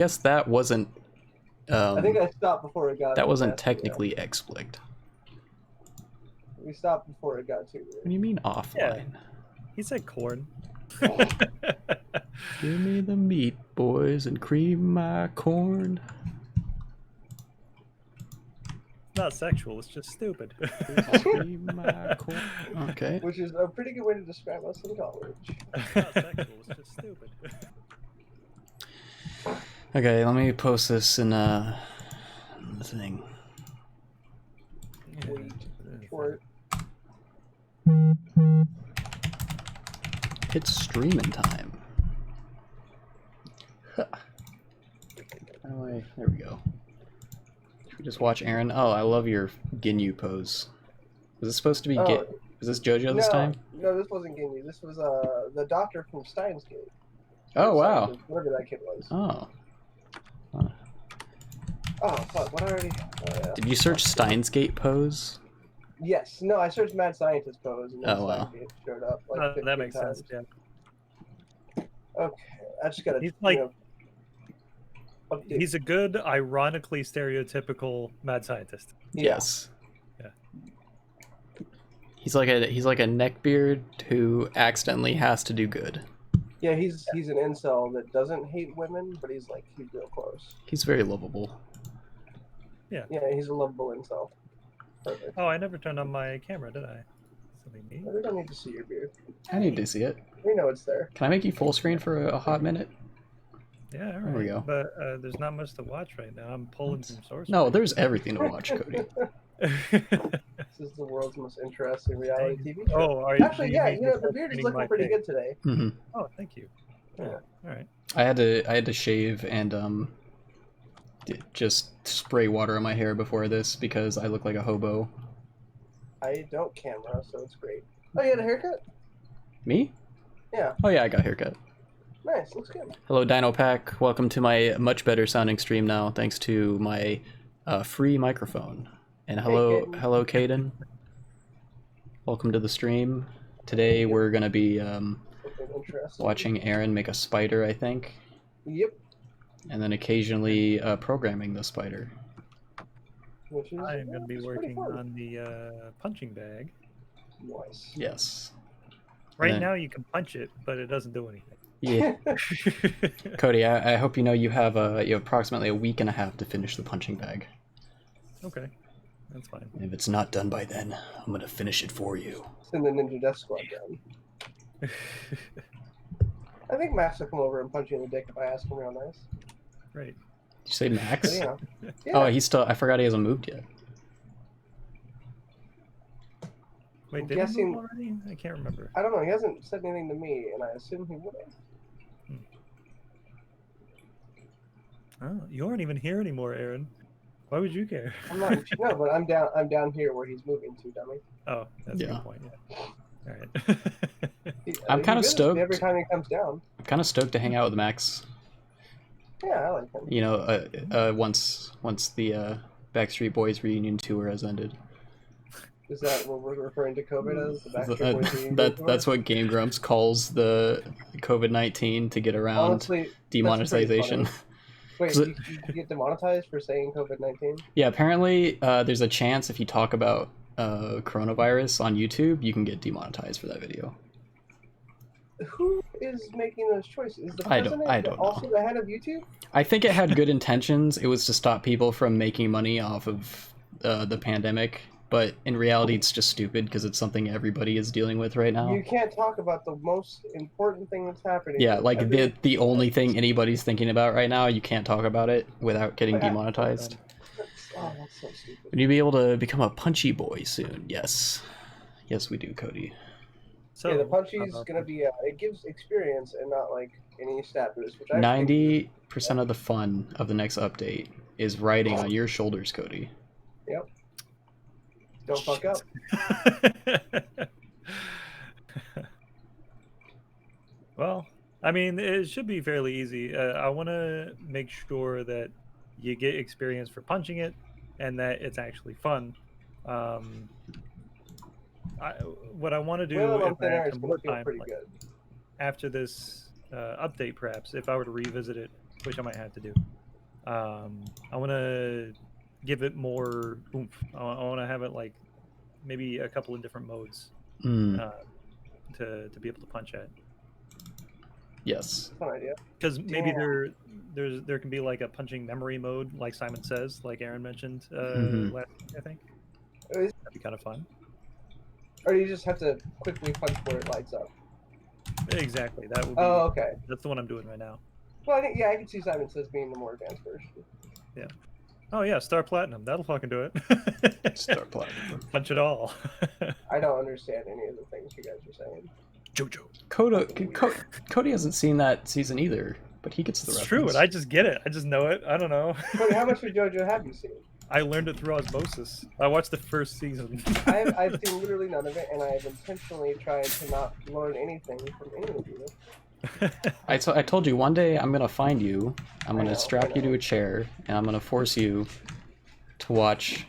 guess that wasn't. I think I stopped before it got. That wasn't technically explicit. We stopped before it got too weird. What do you mean offline? Yeah. He said corn. Give me the meat, boys, and cream my corn. It's not sexual. It's just stupid. Cream my corn. Okay. Which is a pretty good way to describe us in college. It's not sexual. It's just stupid. Okay, let me post this in the thing. Wait for it. It's streaming time. Huh. How do I? There we go. Should we just watch Aaron? Oh, I love your Ginyu pose. Was this supposed to be? Was this JoJo this time? No, this wasn't Ginyu. This was the doctor from Steins Gate. Oh wow. Whatever that kid was. Oh. Oh fuck! What already? Yeah. Did you search Steins Gate pose? Yes. No, I searched Mad Scientist pose and then Oh, wow. Steins Gate showed up. Like That 15 makes times. sense. Yeah. Okay, I just gotta. He's like- update. He's a good, ironically stereotypical mad scientist. Yes. Yeah. He's like a neckbeard who accidentally has to do good. Yeah, he's an incel that doesn't hate women, but he's real close. He's very lovable. Yeah, he's a lovable incel. Perfect. Oh, I never turned on my camera, did I? Something neat. We don't need to see your beard. I need to see it. We know it's there. Can I make you full screen for a hot minute? Yeah, all right. There we go. But there's not much to watch right now. I'm pulling from source. No, there's everything to watch, Cody. This is the world's most interesting reality TV show. Oh, are you? Actually, yeah, the beard is looking pretty good today. Mm-hmm. Oh, thank you. Yeah. All right. I had to shave and just spray water on my hair before this because I look like a hobo. I don't camera, so it's great. Oh, you had a haircut? Me? Yeah. Oh yeah, I got a haircut. Nice, looks good. Hello, Dino Pack. Welcome to my much better sounding stream now, thanks to my free microphone. And hello, hello, Caden. Welcome to the stream. Today we're gonna be watching Aaron make a spider, I think. Yep. And then occasionally programming the spider. Which is, I am going to be it's pretty working fun. on the punching bag. Nice. Yes. Right then- now you can punch it, but it doesn't do anything. Yeah. Cody, I hope you know you have approximately a week and a half to finish the punching bag. Okay, that's fine. And if it's not done by then, I'm gonna finish it for you. Send the Ninja Death Squad down. I think Max will come over and punch you in the dick if I ask him real nice. Right. Did you say Max? But, yeah. Oh, he's still. I forgot he hasn't moved yet. Wait, I'm did guessing- he move already? I can't remember. I don't know. He hasn't said anything to me, and I assume he would have. Oh, you aren't even here anymore, Aaron. Why would you care? I'm not. No, but I'm down. I'm down here where he's moving to, dummy. Oh, that's a Yeah. good point. Yeah. All right. I'm He kinda visits me stoked. every time he comes down. I'm kind of stoked to hang out with Max. Yeah, I like him. You know, once the Backstreet Boys reunion tour has ended. Is that what we're referring to COVID as? The Backstreet Boys reunion tour? That's what Game Grumps calls the COVID-19 to get around Honestly, that's pretty demonetization. funny. Wait, you get demonetized for saying COVID-19? Yeah, apparently there's a chance if you talk about coronavirus on YouTube, you can get demonetized for that video. Who is making those choices? Is the I don't- president I don't know. also the head of YouTube? I think it had good intentions. It was to stop people from making money off of the pandemic, but in reality, it's just stupid because it's something everybody is dealing with right now. You can't talk about the most important thing that's happening. Yeah, like the only thing anybody's thinking about right now, you can't talk about it without getting demonetized. Oh, that's so stupid. Would you be able to become a punchy boy soon? Yes. Yes, we do, Cody. So Yeah, the punchy is gonna be. It gives experience and not like any stat boost. Which I think- 90% of the fun of the next update is riding on your shoulders, Cody. Yep. Don't fuck up. Well, I mean, it should be fairly easy. I want to make sure that you get experience for punching it and that it's actually fun. What I want to do Well, if I have is some gonna more feel time, pretty like, good. after this update, perhaps, if I were to revisit it which I might have to do. I want to give it more oomph. I want to have it like maybe a couple of different modes to be able to punch at. Yes. Fun idea. Because maybe there can be like a punching memory mode, like Simon says, like Aaron mentioned last week, I think. That'd be kind of fun. Or you just have to quickly punch where it lights up. Exactly. That would be. Oh, okay. That's the one I'm doing right now. Well, I think, yeah, I can see Simon Says being the more advanced version. Yeah. Oh yeah, Star Platinum. That'll fucking do it. Star Platinum. Punch it all. I don't understand any of the things you guys are saying. JoJo. Cody hasn't seen that season either, but he gets the reference. It's true, and I just get it. I just know it. I don't know. Cody, how much of JoJo have you seen? I learned it through osmosis. I watched the first season. I've seen literally none of it, and I have intentionally tried to not learn anything from any of you. I told you one day I'm gonna find you. I'm gonna strap you to a chair, and I'm gonna force you to watch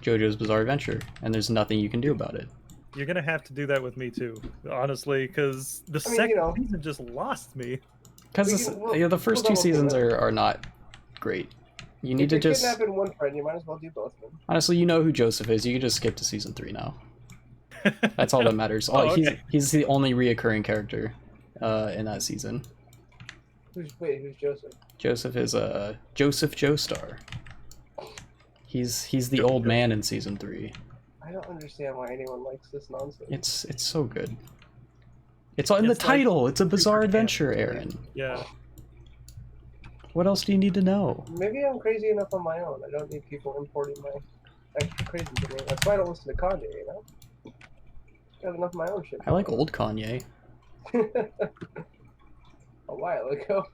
JoJo's Bizarre Adventure, and there's nothing you can do about it. You're gonna have to do that with me too, honestly, because the second season just lost me. Because the first two seasons are not great. You need to just. If you're kidnapping one friend, you might as well do both of them. Honestly, you know who Joseph is. You can just skip to season 3 now. That's all that matters. Okay. He's the only reoccurring character in that season. Who's Joseph? Joseph is Joseph Joestar. He's the old man in season 3. I don't understand why anyone likes this nonsense. It's so good. It's in the title. It's a bizarre adventure, Aaron. Yeah. What else do you need to know? Maybe I'm crazy enough on my own. I don't need people importing my extra crazy to me. That's why I don't listen to Kanye, you know? I have enough of my own shit. I like old Kanye. A while ago.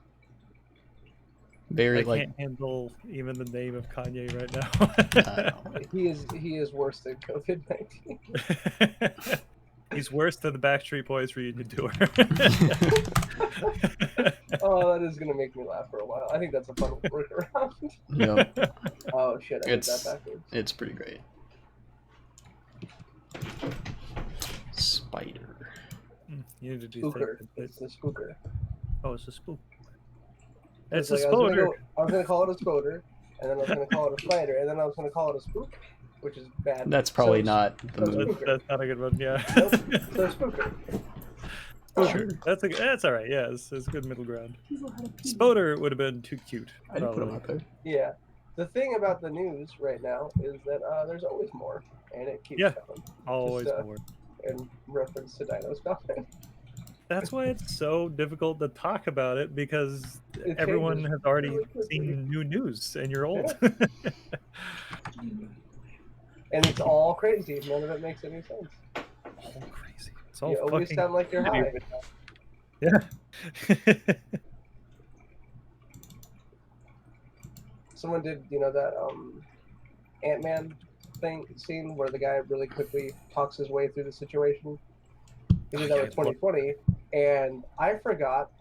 I can't handle even the name of Kanye right now. He is worse than COVID-19. He's worse than the Backstreet Boys reunion tour. Oh, that is gonna make me laugh for a while. I think that's a fun workaround. Yep. Oh shit! I did that backwards. It's pretty great. Spider. You need to do Spooker. It's the spooker. Oh, it's a spook. It's a like spooker. I was gonna call it a spoder, and then I was gonna call it a spider, and then I was gonna call it a spook, which is bad. That's probably not the move. That's not a good one. Yeah. Nope. So spooker. Sure. That's all right. Yeah, it's a good middle ground. Spoder would have been too cute. I didn't put him up there. Yeah. The thing about the news right now is that there's always more, and it keeps coming. Always more. In reference to Dino's comment. That's why it's so difficult to talk about it, because everyone has already seen new news, and you're old. Yeah. And it's all crazy. None of it makes any sense. All crazy. It's all you always sound like you're high. Yeah. Someone did, that Ant-Man scene where the guy really quickly talks his way through the situation. He did that with 2020, and I forgot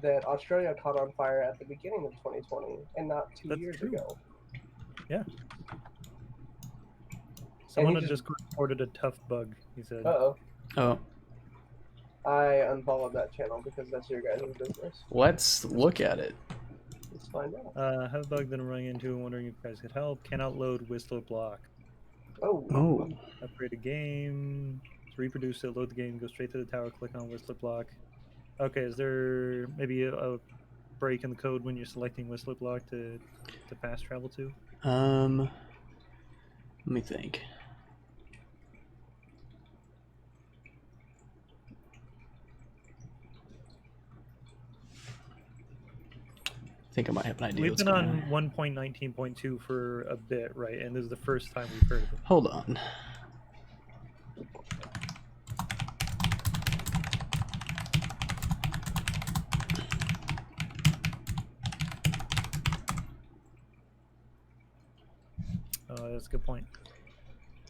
that Australia caught on fire at the beginning of 2020 and not 2 years ago. Yeah. Someone had just reported a tough bug, he said. Uh-oh. Oh. I unfollowed that channel because that's your guys' business. Let's look at it. Let's find out. Have a bug that I'm running into and wondering if you guys could help. Cannot load Whistler block. Oh. Upgrade a game. To reproduce it, load the game, go straight to the tower, click on Whistler block. Okay, is there maybe a break in the code when you're selecting Whistler block to fast travel to? Let me think. I think I might have an idea. We've been on 1.19.2 for a bit, right? And this is the first time we've heard of it. Hold on. That's a good point.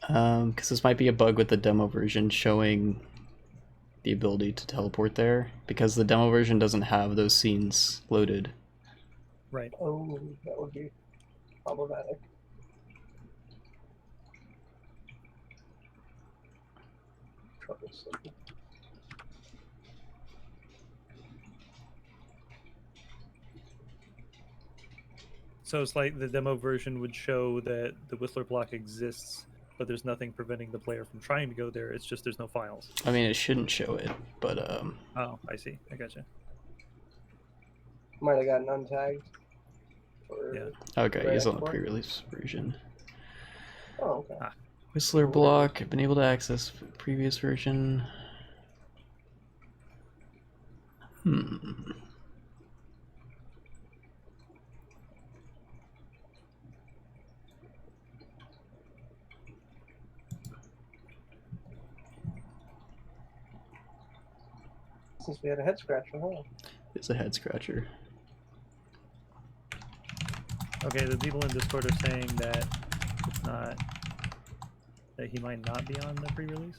Because this might be a bug with the demo version showing the ability to teleport there, because the demo version doesn't have those scenes loaded. Right. Oh, that would be problematic. Troublesome. So it's like the demo version would show that the Whistler block exists, but there's nothing preventing the player from trying to go there. It's just there's no files. I mean, it shouldn't show it, but Oh, I see. I gotcha. Might have gotten untagged. For Yeah. okay, he's on the export. pre-release version. Oh, okay. Whistler block. I've been able to access previous version. Since we had a head scratcher, huh? It's a head scratcher. Okay, the people in Discord are saying that it's not, that he might not be on the pre-release.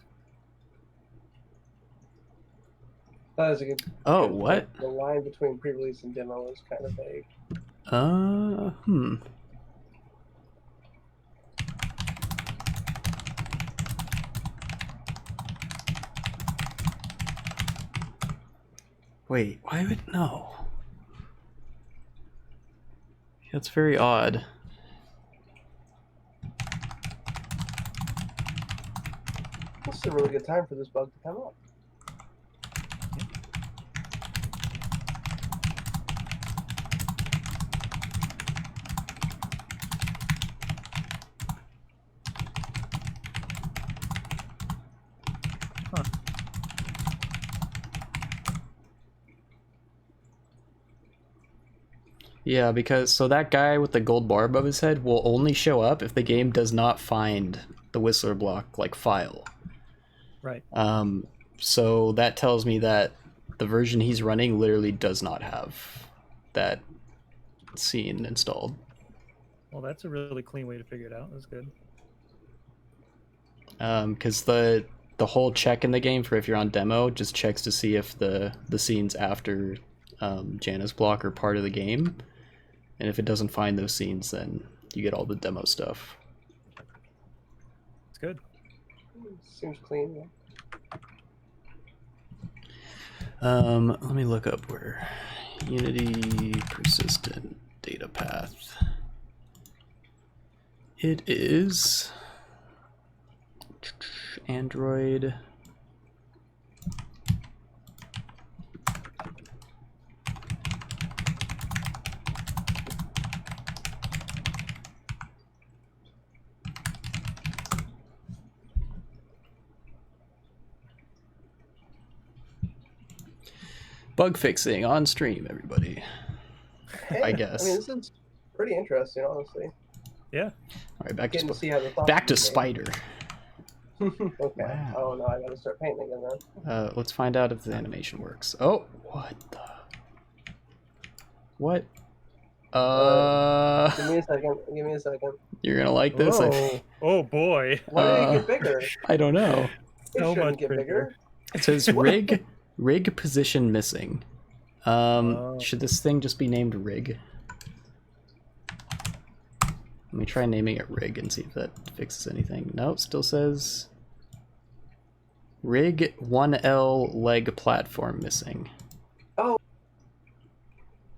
That is a good. Oh, good what? point. The line between pre-release and demo is kind of vague. Wait, why would no? That's very odd. This is a really good time for this bug to come up. Huh. Yeah, because so that guy with the gold bar above his head will only show up if the game does not find the Whistler block like file. Right. So that tells me that the version he's running literally does not have that scene installed. Well, that's a really clean way to figure it out. That's good. Because the whole check in the game for if you're on demo just checks to see if the scenes after Janus block are part of the game, and if it doesn't find those scenes, then you get all the demo stuff. It's good. Seems clean. Yeah. Let me look up where Unity persistent data path. It is Android. Bug fixing on stream, everybody. Hey, I guess. I mean, this is pretty interesting, honestly. Yeah. All right, back Getting to to see how the thoughts back to of the game. Spider. Okay. Wow. Oh no, I gotta start painting again then. Let's find out if the animation works. Oh, what the? What? Give me a second. Give me a second. You're gonna like this. Oh boy. Why did it get bigger? I don't know. It So shouldn't much get bigger. It says rig position missing. Should this thing just be named rig? Let me try naming it rig and see if that fixes anything. Nope, still says rig 1L leg platform missing. Oh.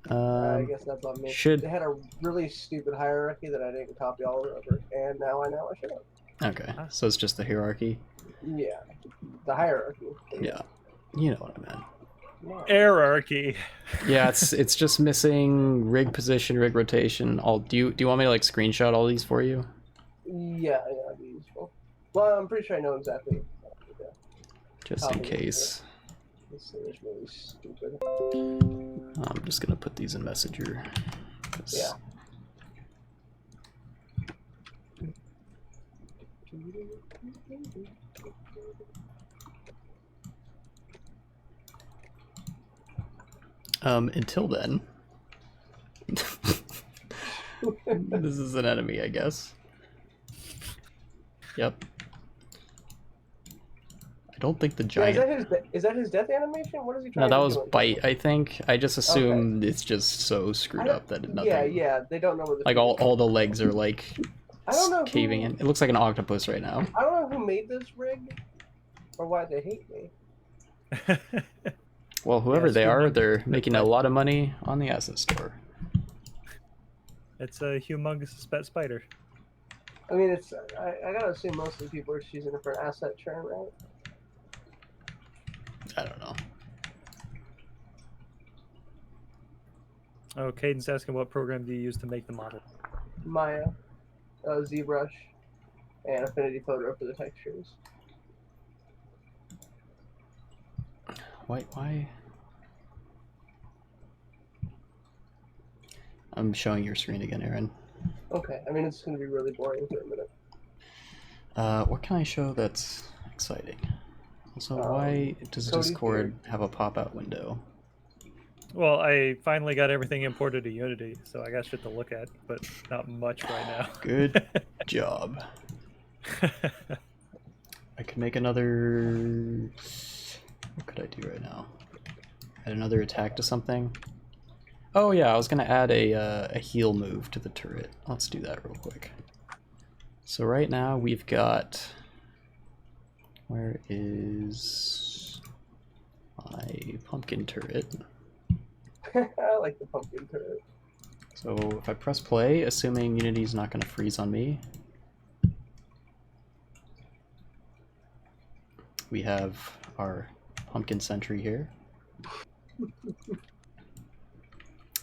I Um, guess that's on me. should- They had a really stupid hierarchy that I didn't copy all over, and now I know I should have. okay, so it's just the hierarchy. Yeah, the hierarchy. Yeah, you know what I meant. No. Hierarchy. Yeah, it's just missing rig position, rig rotation. All do you want me to like screenshot all these for you? Yeah, that'd be useful. Well, I'm pretty sure I know exactly. Just in case. This thing is really stupid. I'm just gonna put these in Messenger. 'Cause- Yeah. Until then, this is an enemy, I guess. Yep. I don't think the Yeah, giant. is that his death animation? What is he No, trying that to was do? bite. I think. I just assumed it's just so screwed up that nothing. Yeah, they don't know where the Like all the legs are like I don't know caving in. It looks like an octopus right now. I don't know who made this rig or why they hate me. Well, whoever Yeah, they Squid are, Monkey- they're making a lot of money on the asset store. It's a humongous spider. I mean, it's I gotta assume most of the people are just using it for an asset churn, right? I don't know. Oh, Caden's asking what program do you use to make the model? Maya, ZBrush, and Affinity Photo for the textures. Why? I'm showing your screen again, Aaron. Okay, I mean, it's gonna be really boring for a minute. What can I show that's exciting? Also, why does Cody's Discord have a pop-out window? Well, I finally got everything imported to Unity, so I got shit to look at, but not much right now. Good job. I could make another... What could I do right now? Add another attack to something? Oh yeah, I was gonna add a heal move to the turret. Let's do that real quick. So right now we've got... Where is my pumpkin turret? I like the pumpkin turret. So if I press play, assuming Unity's not gonna freeze on me, we have our pumpkin sentry here.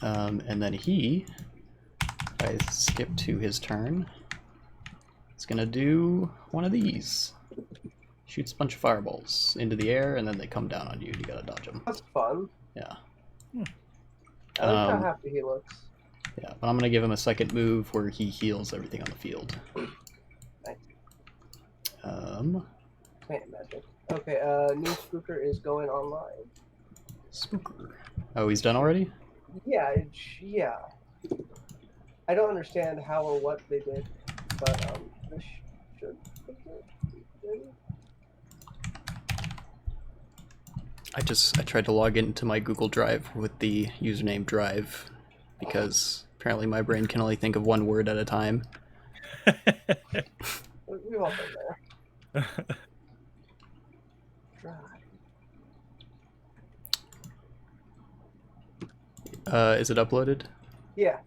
And then he, if I skip to his turn, it's gonna do one of these. Shoots a bunch of fireballs into the air, and then they come down on you. You gotta dodge them. That's fun. Yeah. I like how happy he looks. Yeah, but I'm gonna give him a second move where he heals everything on the field. Nice. Plant magic. Okay, new spooker is going online. Spooker. Oh, he's done already? Yeah, yeah. I don't understand how or what they did, but this should be good. I tried to log into my Google Drive with the username Drive because apparently my brain can only think of one word at a time. We've all been there. Drive. Is it uploaded? Yeah.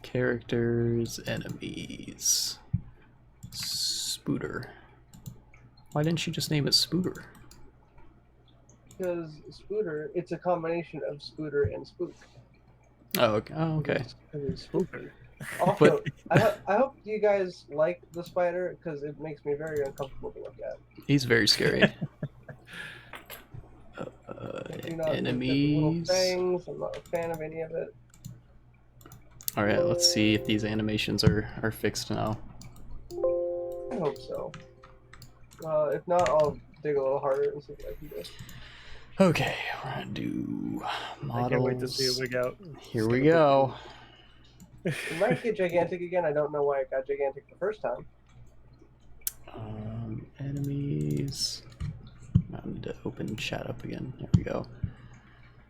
Characters, enemies, Spooter. Why didn't you just name it Spooter? Because Spooter, it's a combination of Spooter and Spook. Oh, okay. Oh, okay. It's Spooker. Also, I hope you guys like the spider because it makes me very uncomfortable to look at. He's very scary. Little Enemies. fangs. I'm not a fan of any of it. All right, let's see if these animations are fixed now. I hope so. If not, I'll dig a little harder and see what I can do. Okay, we're gonna do models. I can't wait to see it wig out. Here we go. It might get gigantic again. I don't know why it got gigantic the first time. Enemies. I need to open chat up again. There we go.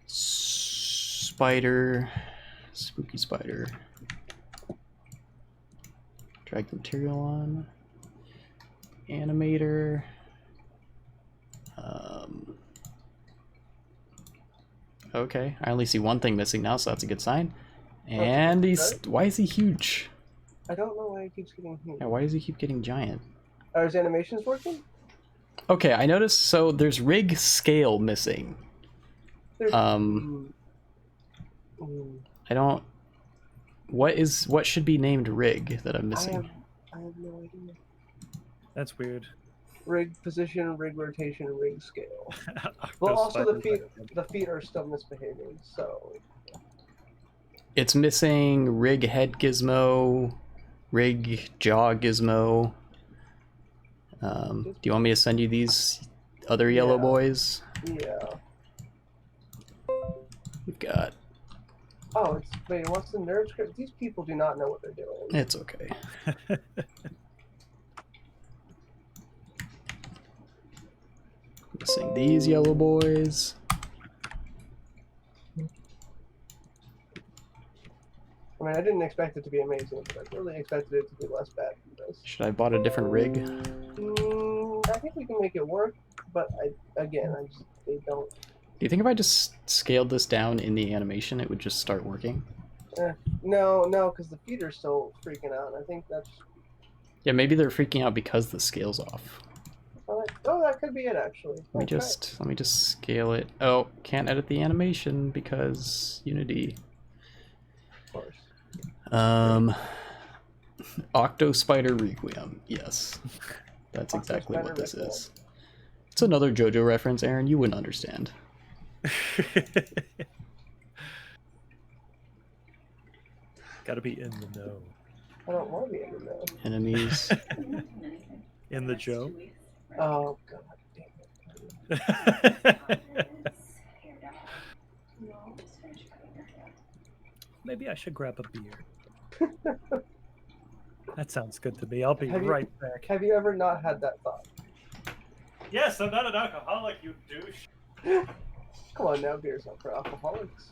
Spider. Spooky spider. Drag the material on. Animator. Okay, I only see one thing missing now, so that's a good sign. And he's... Why is he huge? I don't know why he keeps getting huge. Yeah, why does he keep getting giant? Are his animations working? Okay, I noticed, so there's rig scale missing. I don't... What should be named rig that I'm missing? I have no idea. That's weird. Rig position, rig rotation, rig scale. Well, also the feet are still misbehaving, so... It's missing rig head gizmo, rig jaw gizmo. Do you want me to send you these other yellow boys? Yeah. We've got... Oh, wait, what's the nerd script? These people do not know what they're doing. It's okay. Missing these yellow boys. I mean, I didn't expect it to be amazing, but I really expected it to be less bad than this. Should I bought a different rig? I think we can make it work, but they don't. Do you think if I just scaled this down in the animation, it would just start working? No, because the feeder's still freaking out. I think that's. Yeah, maybe they're freaking out because the scale's off. Oh, that could be it actually. Let me just scale it. Oh, can't edit the animation because Unity. Of course. Octo Spider Requiem. Yes, that's exactly what this is. It's another JoJo reference, Aaron. You wouldn't understand. Gotta be in the know. I don't want to be in the know. Enemies. In the Joe. Oh god. Maybe I should grab a beer. That sounds good to me. I'll be right back. Have you ever not had that thought? Yes, I'm not an alcoholic, you douche. Come on now, beer's not for alcoholics.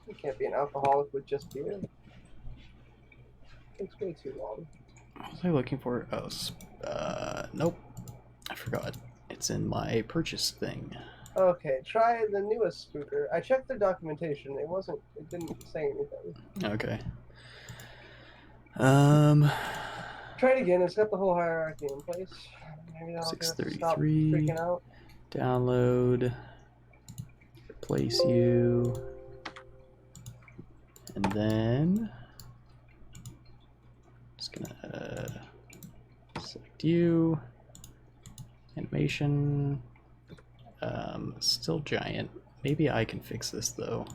You can't be an alcoholic with just beer. It takes way too long. What was I looking for? Oh, nope. I forgot. It's in my purchase thing. Okay, try the newest spooker. I checked the documentation. It didn't say anything. Okay. Try it again. It's got the whole hierarchy in place. Maybe that'll get us to stop 633. freaking out. Download. Replace you. And then just gonna select you. Animation. Still giant. Maybe I can fix this though.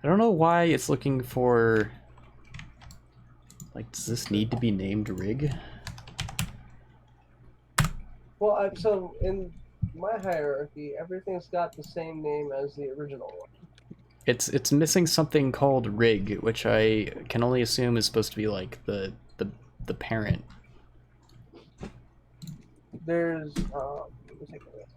I don't know why it's looking for. Like, does this need to be named rig? Well, so in my hierarchy, everything's got the same name as the original one. It's missing something called rig, which I can only assume is supposed to be like the parent. There's let me take a look.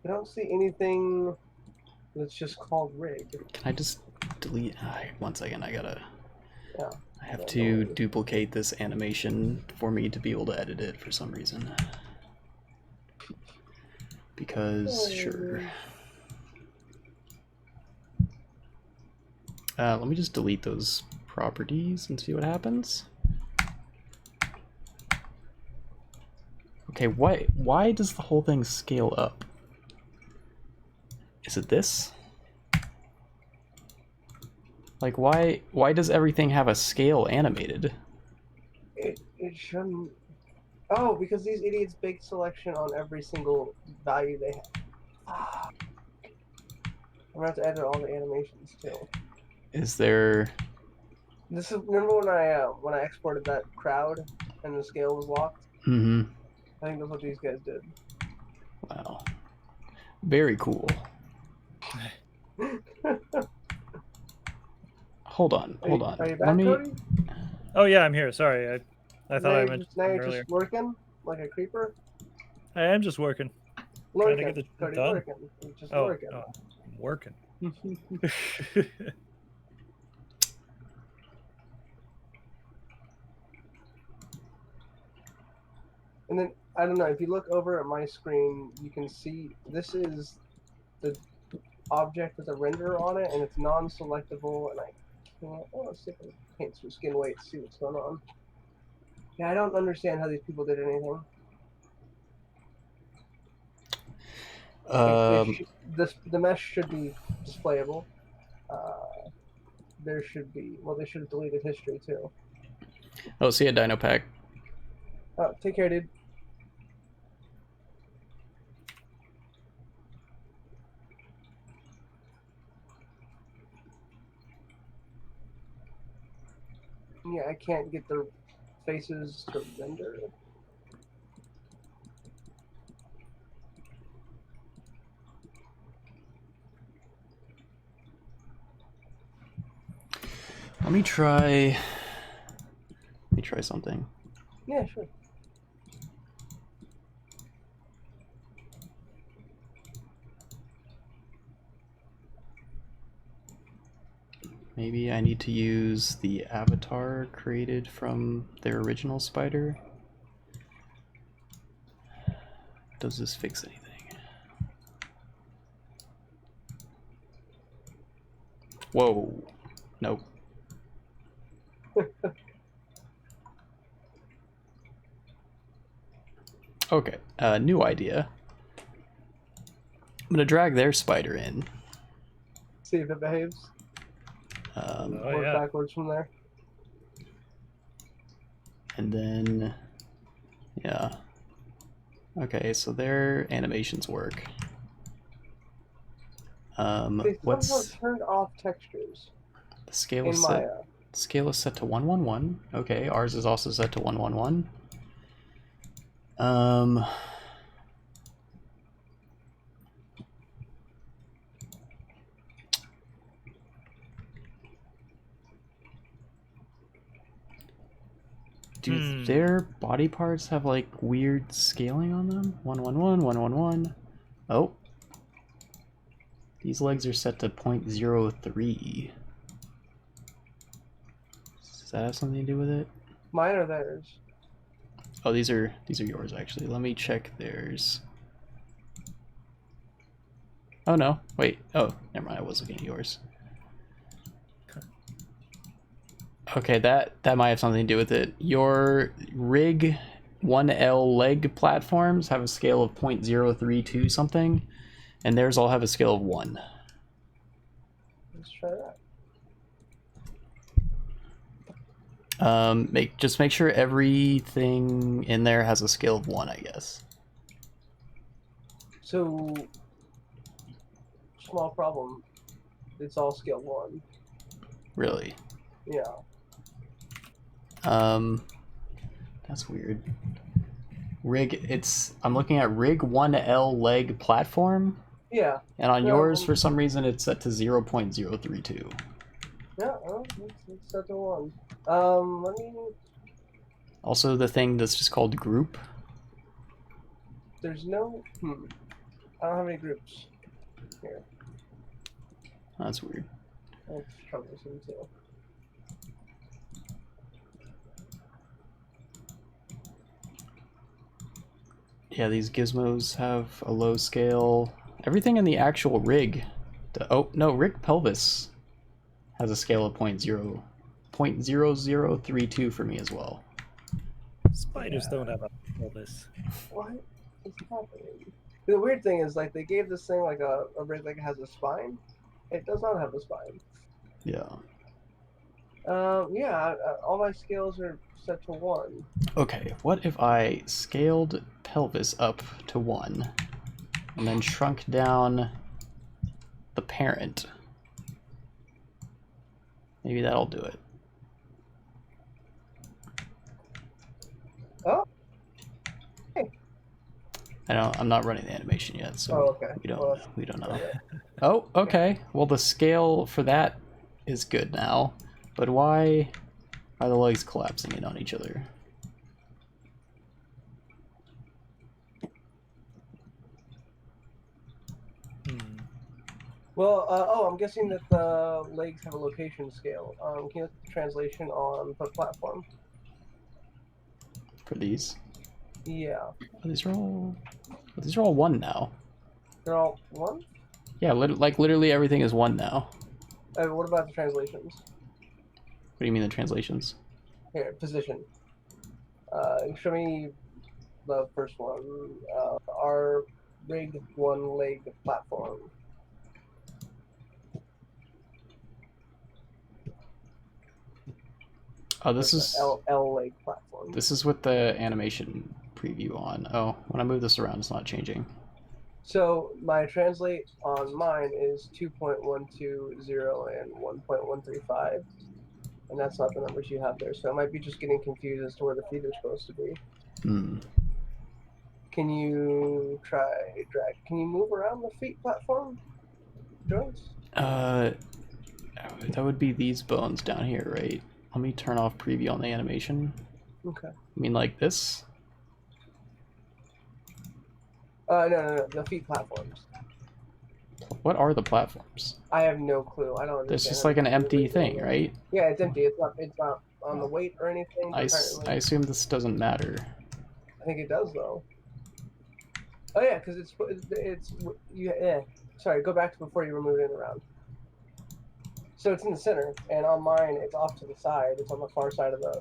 I don't see anything that's just called rig. Can I just delete? One second, I gotta. Yeah. I have to duplicate this animation for me to be able to edit it for some reason. Because sure. Let me just delete those properties and see what happens. Okay, why does the whole thing scale up? Is it this? Like, why does everything have a scale animated? It shouldn't. Oh, because these idiots bake selection on every single value they have. I'm gonna have to edit all the animations too. Is there? This is remember when I exported that crowd and the scale was locked? Mm-hmm. I think that's what these guys did. Wow. Very cool. Hold on. Are you back, Let me. Cody? Oh yeah, I'm here. Sorry, I thought I mentioned Now you're earlier. just working like a creeper. I am just working. Trying to get the Cody, done. working. You're just Oh, working. no, I'm working. And then I don't know if you look over at my screen, you can see this is the object with a render on it, and it's non-selectable. And I can't. Oh, let's see if I can paint some skin weight to see what's going on. Yeah, I don't understand how these people did anything. The mesh should be displayable. There should be. Well, they should have deleted history too. Oh, see a Dino Pack. Take care, dude. Yeah, I can't get their faces to render. Let me try something. Yeah, sure. Maybe I need to use the avatar created from their original spider. Does this fix anything? Whoa. Nope. Okay, new idea. I'm gonna drag their spider in. See if it behaves. Work yeah. backwards from there. And then, yeah. Okay, so their animations work. They What's somehow turned off textures the scale in is set? Maya. Scale is set to 111. Okay, ours is also set to 111. Do their body parts have like weird scaling on them? 111, 111. Oh. These legs are set to 0.03. Does that have something to do with it? Mine or theirs? Oh, these are yours actually. Let me check theirs. Oh no, wait. Oh, never mind. I was looking at yours. Okay, that might have something to do with it. Your rig 1L leg platforms have a scale of 0.032 something, and theirs all have a scale of 1. Let's try that. Just make sure everything in there has a scale of 1, I guess. So, small problem. It's all scale 1. Really? Yeah. That's weird. I'm looking at rig 1L leg platform. Yeah. And on yours, for some reason, it's set to 0.032. Yeah, well, it's set to 1. Let me... Also, the thing that's just called group. There's no... I don't have any groups here. That's weird. That's troublesome, too. Yeah, these gizmos have a low scale. Everything in the actual rig. Oh, no, rig pelvis has a scale of 0.0032 for me as well. Spiders don't have a pelvis. What is happening? The weird thing is, like, they gave this thing, like, a rig that has a spine. It does not have a spine. Yeah. Yeah, all my scales are set to 1. Okay, what if I scaled pelvis up to 1 and then shrunk down the parent? Maybe that'll do it. Oh. Hey. I'm not running the animation yet, so okay. we don't know. Oh, okay. Well, the scale for that is good now, but why are the legs collapsing in on each other? Well, I'm guessing that the legs have a location scale. Can you look at the translation on the platform? For these? Yeah. Oh, these are all 1 now. They're all 1? Yeah, like literally everything is 1 now. What about the translations? What do you mean the translations? Here, position. Show me the first one. Our rigged 1 leg platform. Oh, this is L leg platform. This is with the animation preview on. Oh, when I move this around, it's not changing. So my translate on mine is 2.120 and 1.135, and that's not the numbers you have there. So I might be just getting confused as to where the feet are supposed to be. Can you try drag? Can you move around the feet platform joints? That would be these bones down here, right? Let me turn off preview on the animation. Okay. You mean like this? No, the feet platforms. What are the platforms? I have no clue. I don't understand. There's just like an empty thing, right? Yeah, it's empty. It's not on the weight or anything. I Apparently. assume this doesn't matter. I think it does though. Oh yeah, because it's you. Sorry, go back to before you were moving around. So it's in the center, and on mine it's off to the side. It's on the far side of the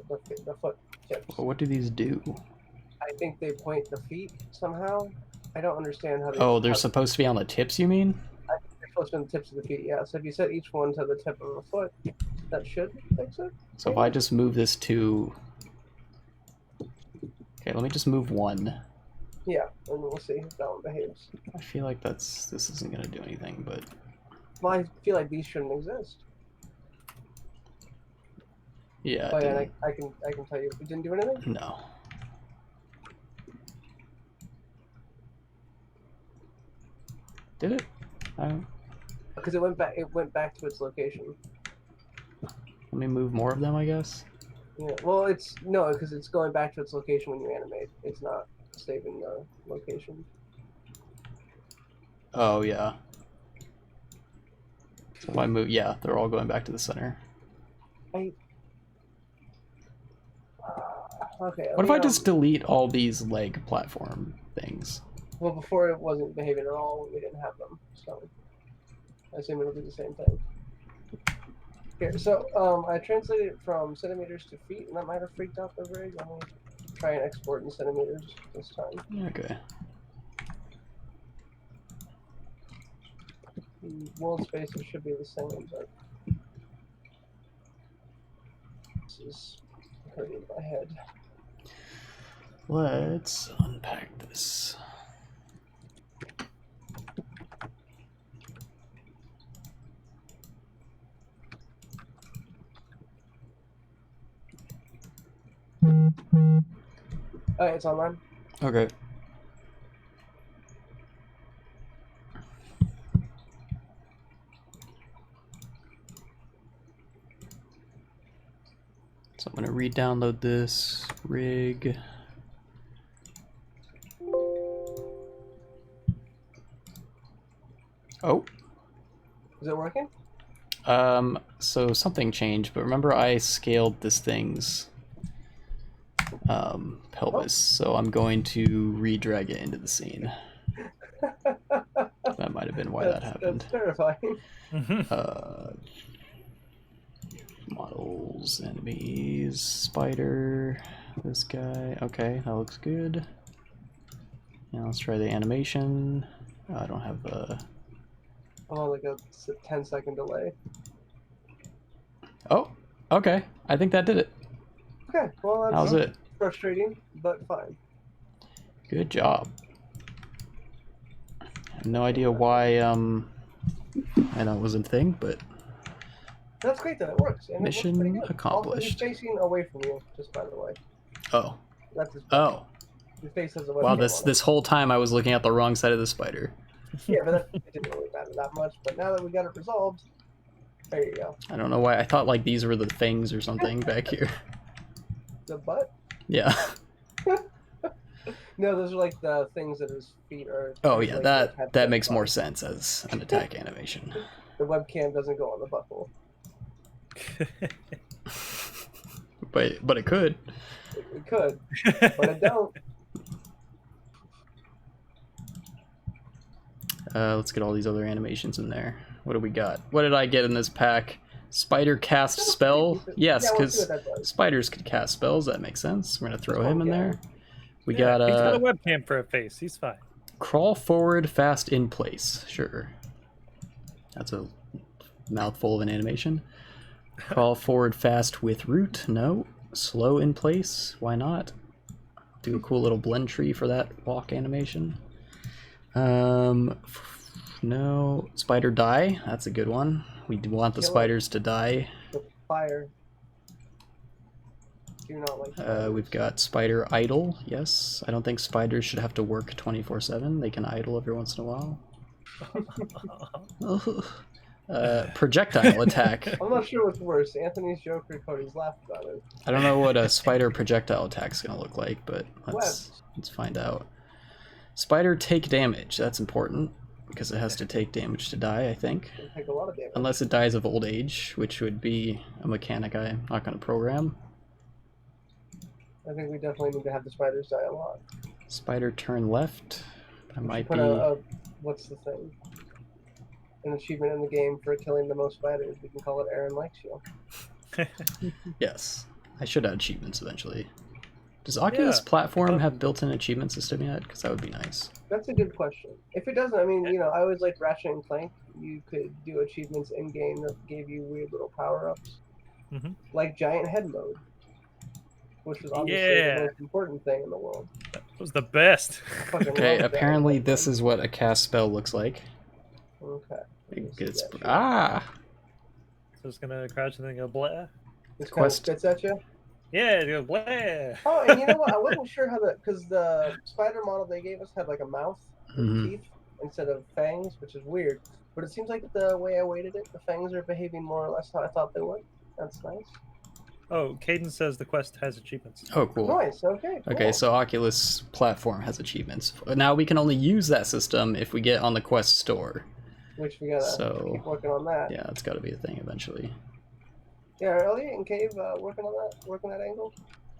foot tips. Well, what do these do? I think they point the feet somehow. I don't understand how. Oh, they're supposed to be on the tips, you mean? I think they're supposed to be on the tips of the feet. Yeah. So if you set each one to the tip of the foot, that should fix it. So if I just move this to... Okay, let me just move one. Yeah, and we'll see if that one behaves. I feel like this isn't going to do anything, but... Well, I feel like these shouldn't exist. Yeah, Oh yeah, I can tell you, it didn't do anything. No. Did it? I don't... Because it went back. It went back to its location. Let me move more of them, I guess. Yeah. Well, it's no, because it's going back to its location when you animate. It's not saving the location. Oh yeah. So if I move, yeah, they're all going back to the center. Okay. What if I just delete all these leg platform things? Well, before it wasn't behaving at all when we didn't have them, so I assume it'll do the same thing. Here, so I translated it from centimeters to feet, and that might have freaked out the rig. I'm gonna try and export in centimeters this time. Okay. The world spaces should be the same, but this is hurting my head. Let's unpack this. Okay, it's online. Okay. So I'm gonna re-download this rig. Oh. Is it working? So something changed, but remember I scaled this thing's pelvis, so I'm going to re-drag it into the scene. That might have been why that happened. That's terrifying. Models, enemies, spider, this guy. Okay, that looks good. Now let's try the animation. I don't have a... Oh, like a 10-second delay. Oh, okay. I think that did it. Okay, well that's How's it? frustrating, but fine. Good job. I have no idea why, I know it wasn't a thing, but... That's great though, it works. And Mission it looks accomplished. Also, he's facing away from you, just by the way. Oh. That's his Oh. His face has a webcam Wow, on this whole time I was looking at the wrong side of the spider. Yeah, but it didn't really matter that much. But now that we got it resolved, there you go. I don't know why. I thought like these were the things or something back here. The butt? Yeah. No, those are like the things that his feet are. Oh yeah, like, that makes more sense as an attack animation. The webcam doesn't go on the butthole. But it could. It could, but it don't. Let's get all these other animations in there. What do we got? What did I get in this pack? Spider cast spell? Yes, Yeah, we'll because see what that does. spiders could cast spells. That makes sense. We're gonna throw Just him in one guy. there. We Yeah, got he's got a webcam for a face. He's fine. crawl forward fast in place. Sure. That's a mouthful of an animation. Crawl forward fast with root. No. Slow in place. Why not? Do a cool little blend tree for that walk animation. No. Spider die. That's a good one. We want the Kill it. spiders to die. The fire. Do not like. We've got spider idle. Yes. I don't think spiders should have to work 24/7. They can idle every once in a while. Projectile attack. I'm not sure what's worse, Anthony's joke or Cody's laugh about it. I don't know what a spider projectile attack is gonna look like, but Webs. let's find out. Spider take damage. That's important. because it has to take damage to die, I think. It'll take a lot of damage. Unless it dies of old age, which would be a mechanic I'm not going to program. I think we definitely need to have the spiders die a lot. Spider turn left. That We might should put be... what's the thing? An achievement in the game for killing the most spiders. We can call it Aaron Likes You. Yes. I should add achievements eventually. Does Oculus Platform have built-in achievement system yet? Because that would be nice. That's a good question. If it doesn't, I mean, you know, I always like Ratchet and Clank. You could do achievements in game that gave you weird little power-ups, like giant head mode, which was obviously the most important thing in the world. That was the best. Okay, apparently this is what a cast spell looks like. Okay. It gets... So it's gonna crouch and then go blah. This kind of spits at you. Yeah, it goes blah. Oh, and you know what? I wasn't sure how because the spider model they gave us had like a mouth with teeth instead of fangs, which is weird. But it seems like the way I weighted it, the fangs are behaving more or less how I thought they would. That's nice. Oh, Caden says the quest has achievements. Oh, cool. Nice. Okay. Cool. Okay, so Oculus Platform has achievements. Now we can only use that system if we get on the Quest store. Which we gotta keep working on that. Yeah, it's got to be a thing eventually. Yeah, are Elliot and Cave working on that? Working that angle?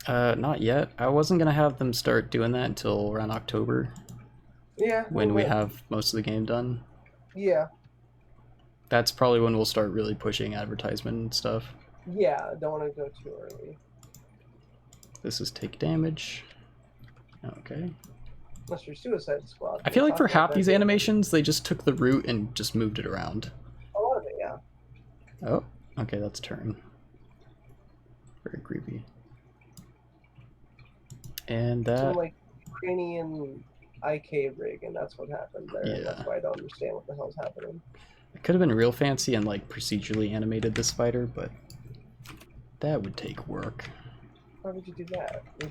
Not yet. I wasn't gonna have them start doing that until around October. Yeah. When we have most of the game done. Yeah. That's probably when we'll start really pushing advertisement and stuff. Yeah, don't want to go too early. This is take damage. Okay. Unless you're Suicide Squad. I feel like for half these animations, they just took the root and just moved it around. A lot of it, yeah. Oh, okay, that's turn. Very creepy. And that... Some, like, Ukrainian IK rig, and that's what happened there. Yeah. And that's why I don't understand what the hell's happening. It could have been real fancy and, like, procedurally animated this spider, but that would take work. Why would you do that? We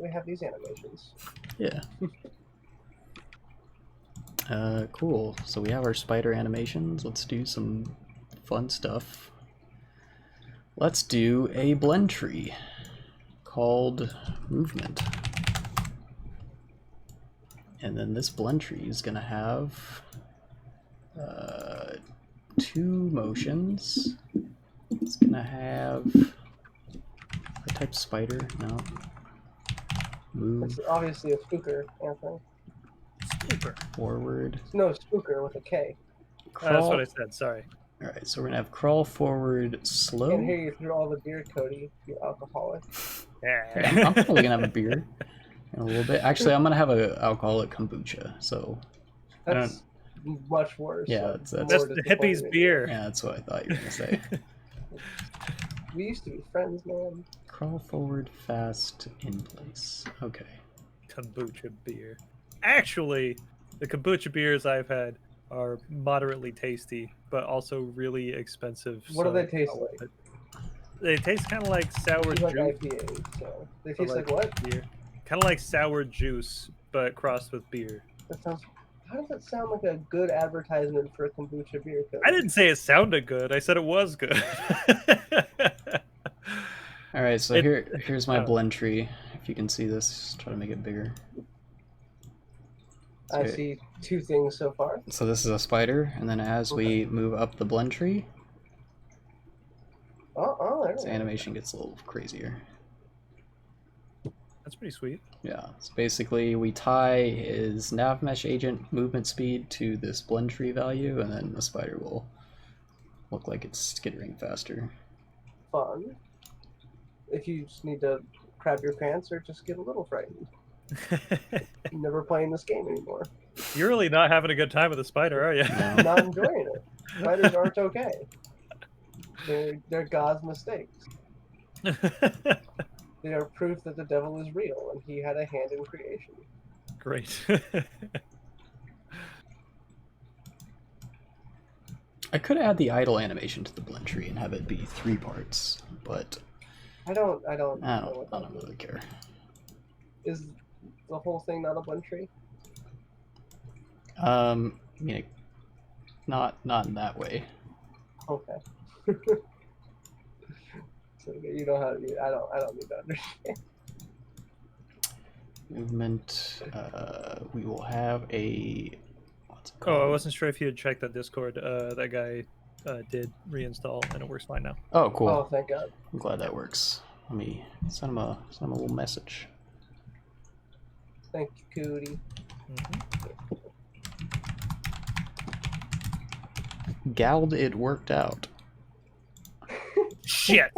have these animations. Yeah. Cool. So we have our spider animations. Let's do some fun stuff. Let's do a blend tree called movement. And then this blend tree is gonna have 2 motions. It's gonna have a type spider. No. Move. It's obviously a spooker, Anthony. Spooker. Forward. No, spooker with a K. That's what I said, sorry. Alright, so we're gonna have crawl forward slow. And here you threw all the beer, Cody, you alcoholic. Okay, I'm probably gonna have a beer in a little bit. Actually, I'm gonna have an alcoholic kombucha, so That's much worse. Yeah, that's the hippie's beer. Yeah, that's what I thought you were gonna say. We used to be friends, man. Crawl forward fast in place. Okay. Kombucha beer. Actually, the kombucha beers I've had are moderately tasty, but also really expensive. What do they taste like? They taste kind of like sour juice. Like IPAs, so they taste like what? Beer. Kind of like sour juice, but crossed with beer. That sounds. How does that sound like a good advertisement for a kombucha beer? Cody? I didn't say it sounded good. I said it was good. All right, so here's my blend tree. If you can see this, try to make it bigger. I see 2 things so far. So this is a spider, and then as we move up the blend tree, there the animation gets a little crazier. That's pretty sweet. Yeah, so basically we tie his nav mesh agent movement speed to this blend tree value, and then the spider will look like it's skittering faster. Fun. If you just need to crap your pants or just get a little frightened. You're never playing this game anymore. You're really not having a good time with the spider, are you? No. Not enjoying it. Spiders aren't okay. They're God's mistakes. They are proof that the devil is real and he had a hand in creation. Great. I could add the idle animation to the blend tree and have it be 3 parts, but I don't really care. Is the whole thing not a blend tree? Yeah, not in that way. Okay. So you know how to. I don't need to understand. Movement. We will have a Oh, I wasn't sure if you had checked that Discord. That guy did reinstall, and it works fine now. Oh, cool. Oh, thank God. I'm glad that works. Let me send him a little message. Thank you, Cootie. Gald, it worked out. Shit!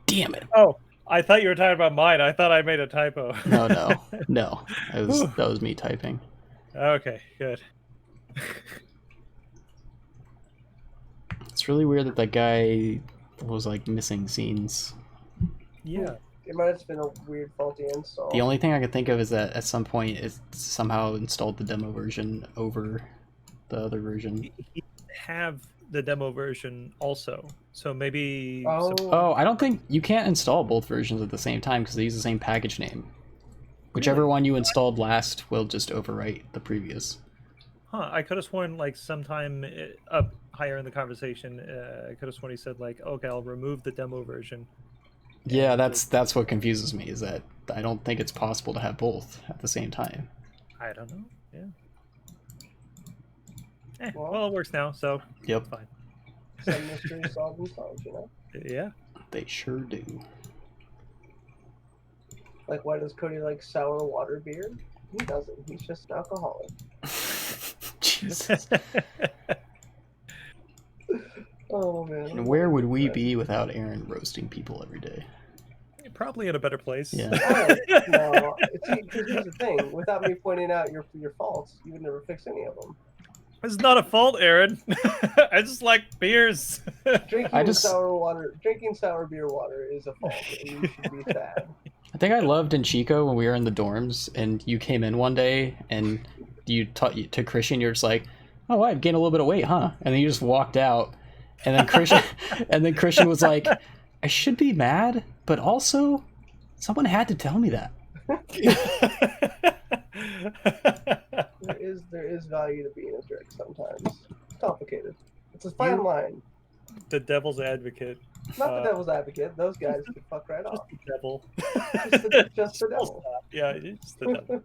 Damn it. Oh, I thought you were talking about mine. I thought I made a typo. No. That was me typing. Okay, good. It's really weird that guy was like missing scenes. Yeah. It might have been a weird faulty install. The only thing I can think of is that at some point it somehow installed the demo version over the other version. He have the demo version also, so maybe. Oh, I don't think you can't install both versions at the same time because they use the same package name. Whichever one you installed last will just overwrite the previous. Huh? I could have sworn like sometime up higher in the conversation, I could have sworn he said like, okay, I'll remove the demo version. Yeah, that's what confuses me, is that I don't think it's possible to have both at the same time. I don't know. Yeah. Well, it works now, so Yep. fine. Some mystery solved themselves, you know? Yeah. They sure do. Like, why does Cody like sour water beer? He doesn't. He's just an alcoholic. Jesus. Oh, man. And where would we be without Aaron roasting people every day? Probably in a better place. Yeah. No, here's the thing. Without me pointing out your faults, you would never fix any of them. It's not a fault, Aaron. I just like beers. Drinking sour beer water is a fault, and you should be sad. I think I loved in Chico when we were in the dorms and you came in one day and you taught to Christian, you're just like, oh, I've gained a little bit of weight, huh? And then you just walked out. And then Christian was like, I should be mad, but also someone had to tell me that. There is value to being a jerk sometimes. It's complicated. It's a fine line. The devil's advocate. Not the devil's advocate. Those guys can fuck right off. The devil. Just the devil. Yeah, it's the devil.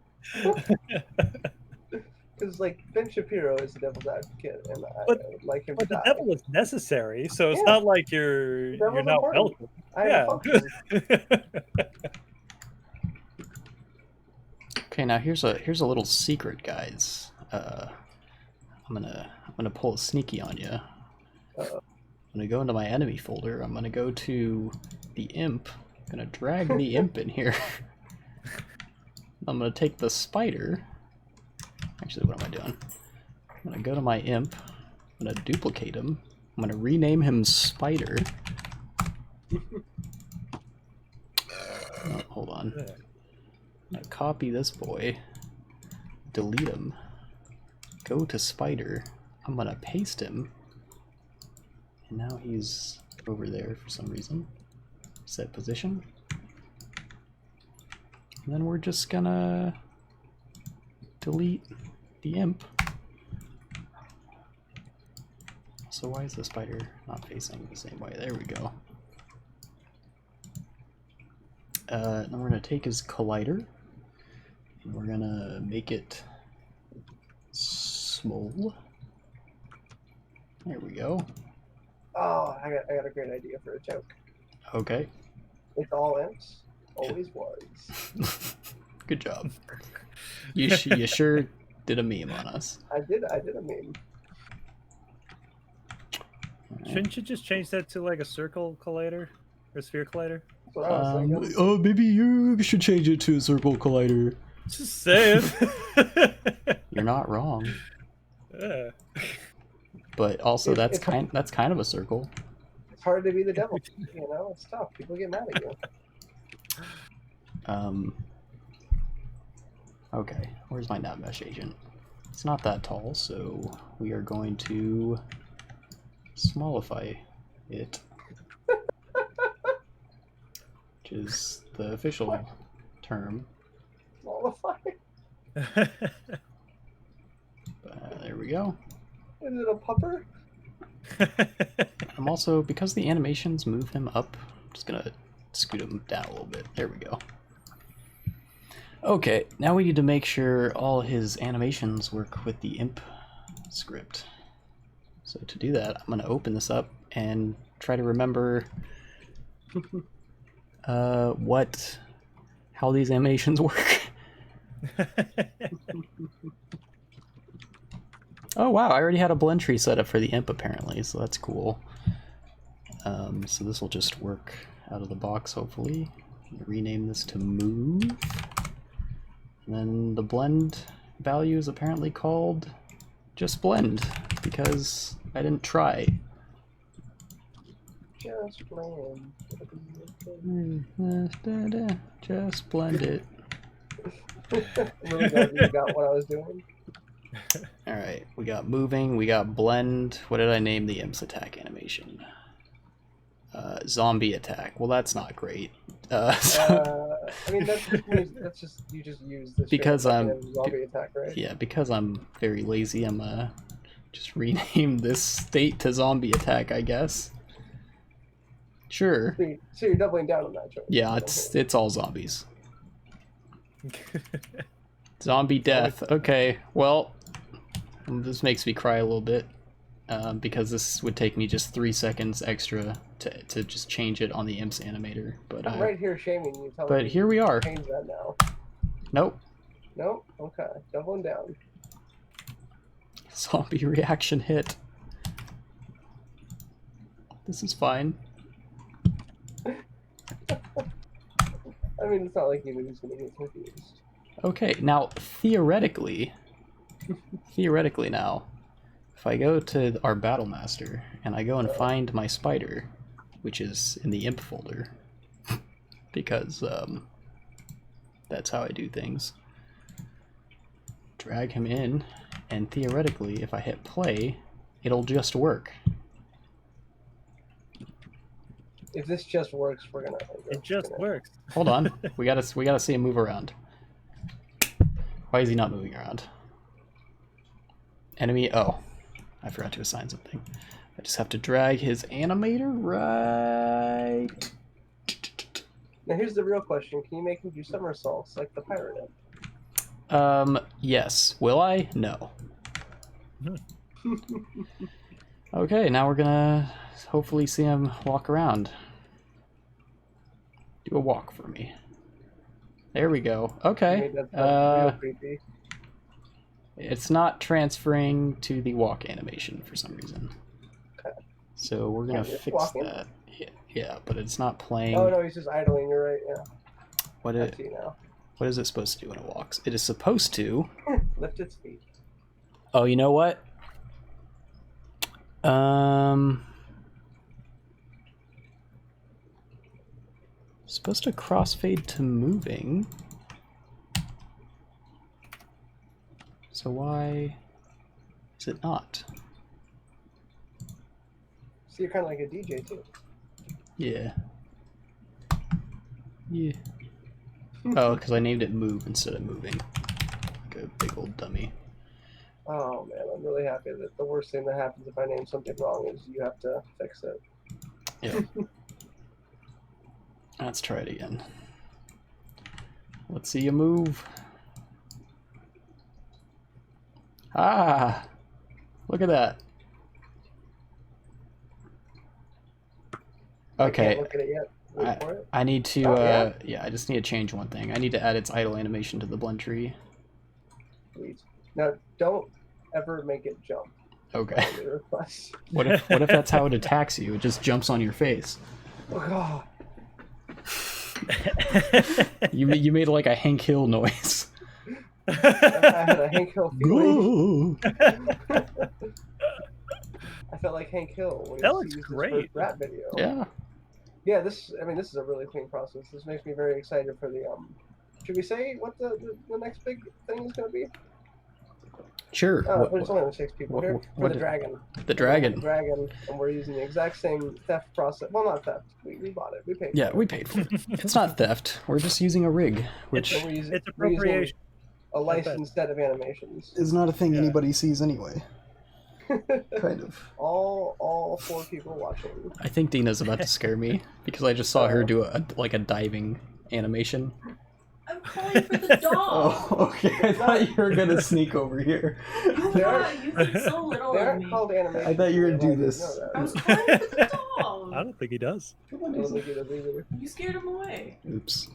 Because like Ben Shapiro is the devil's advocate, and I would like him to But the die. devil is necessary, so it's not like you're not important. welcome. I function. Okay, now here's a little secret, guys. I'm gonna pull a sneaky on you. I'm gonna go into my enemy folder. I'm gonna go to the imp. I'm gonna drag the imp in here. I'm gonna take the spider. Actually, what am I doing? I'm gonna go to my imp. I'm gonna duplicate him. I'm gonna rename him Spider. Oh, hold on. I'm gonna copy this boy, delete him, go to Spider. I'm gonna paste him, and now he's over there for some reason. Set position. And then we're just gonna delete the imp. So why is the spider not facing the same way? There we go. Now we're gonna take his collider and we're gonna make it small. There we go. Oh, I got a great idea for a joke. Okay. It's all imps. Always was. Good job. You sure did a meme on us. I did a meme. Shouldn't you just change that to like a circle collider or sphere collider? That's what I was thinking. Oh, maybe you should change it to a circle collider. Just saying. You're not wrong. Yeah. But also that's kind of a circle. It's hard to be the devil. You know, it's tough. People get mad at you. Okay, where's my nav mesh agent? It's not that tall, so we are going to smallify it, which is the official term. Mollify. There we go. Is it a pupper? I'm also, because the animations move him up, I'm just gonna scoot him down a little bit. There we go. Okay, now we need to make sure all his animations work with the imp script. So to do that, I'm going to open this up and try to remember how these animations work. Oh wow, I already had a blend tree set up for the imp apparently, so that's cool. So this will just work out of the box, hopefully. Rename this to move. And then the blend value is apparently called just blend, because I didn't try. Just blend. Just blend it. Really glad you got what I was doing. Alright, we got moving, we got blend. What did I name the imp's attack animation? Zombie attack. Well, that's not great. I mean, that's just you just use this because zombie attack, right? Yeah, because I'm very lazy, I'm just rename this state to zombie attack, I guess. Sure. So you're doubling down on that choice. Yeah, it's all zombies. Zombie death. Okay, well, this makes me cry a little bit, because this would take me just 3 seconds extra to just change it on the imp's animator. But I'm right here shaming you. But here we are. Change that now. Nope. Nope. Okay, doubling down. Zombie reaction hit. This is fine. I mean, it's not like anybody's gonna get confused. Okay, now theoretically now, if I go to our battle master and I go and find my spider, which is in the imp folder, because that's how I do things. Drag him in, and theoretically, if I hit play, it'll just work. If this just works, we're gonna. It just works. Hold on, we gotta see him move around. Why is he not moving around? Enemy. Oh, I forgot to assign something. I just have to drag his animator right. Now here's the real question: can you make him do somersaults like the pirate imp? Yes. Will I? No. Okay, now we're gonna hopefully see him walk around. Do a walk for me. There we go. Okay. That's real creepy. It's not transferring to the walk animation for some reason. Okay. So we're gonna fix walking? that. Yeah, but it's not playing. Oh no, he's just idling. You're right. Yeah. What I see now. What is it supposed to do when it walks? It is supposed to Lift its feet. Oh, you know what? Supposed to crossfade to moving. So why is it not? So you're kind of like a DJ too. Yeah. Yeah. Oh, because I named it move instead of moving. Like a big old dummy. Oh man, I'm really happy that the worst thing that happens if I name something wrong is you have to fix it. Yeah. Let's try it again. Let's see you move. Ah! Look at that. Okay. I can't look at it yet. Wait for it. I need to, Oh, yeah, I just need to change one thing. I need to add its idle animation to the blend tree. Please. Now, don't ever make it jump. Okay. On your request. What if that's how it attacks you? It just jumps on your face. Oh god. You made like a Hank Hill noise. I had a Hank Hill feeling. I felt like Hank Hill when That he looks used his great. first rap video. Yeah. Yeah, this is a really clean process. This makes me very excited for the should we say what the next big thing is going to be? Sure. But it's only 6 people here. For the dragon. The dragon. The dragon, and we're using the exact same theft process. Well, not theft. We bought it. We paid. Yeah, we paid for it. It's not theft. We're just using a rig, which So we're using, It's appropriation. a licensed set of animations. is not a thing Yeah. anybody sees anyway. Kind of. all 4 people watching. I think Dina's about to scare me because I just saw her do a diving animation. I'm calling for the dog. Oh, okay. I thought you were gonna sneak over here. You think so little They of aren't me. called animation. I thought you were gonna do You know this. that. I was calling for the I dog. don't think he does. I don't think it is either. You scared him away. Oops.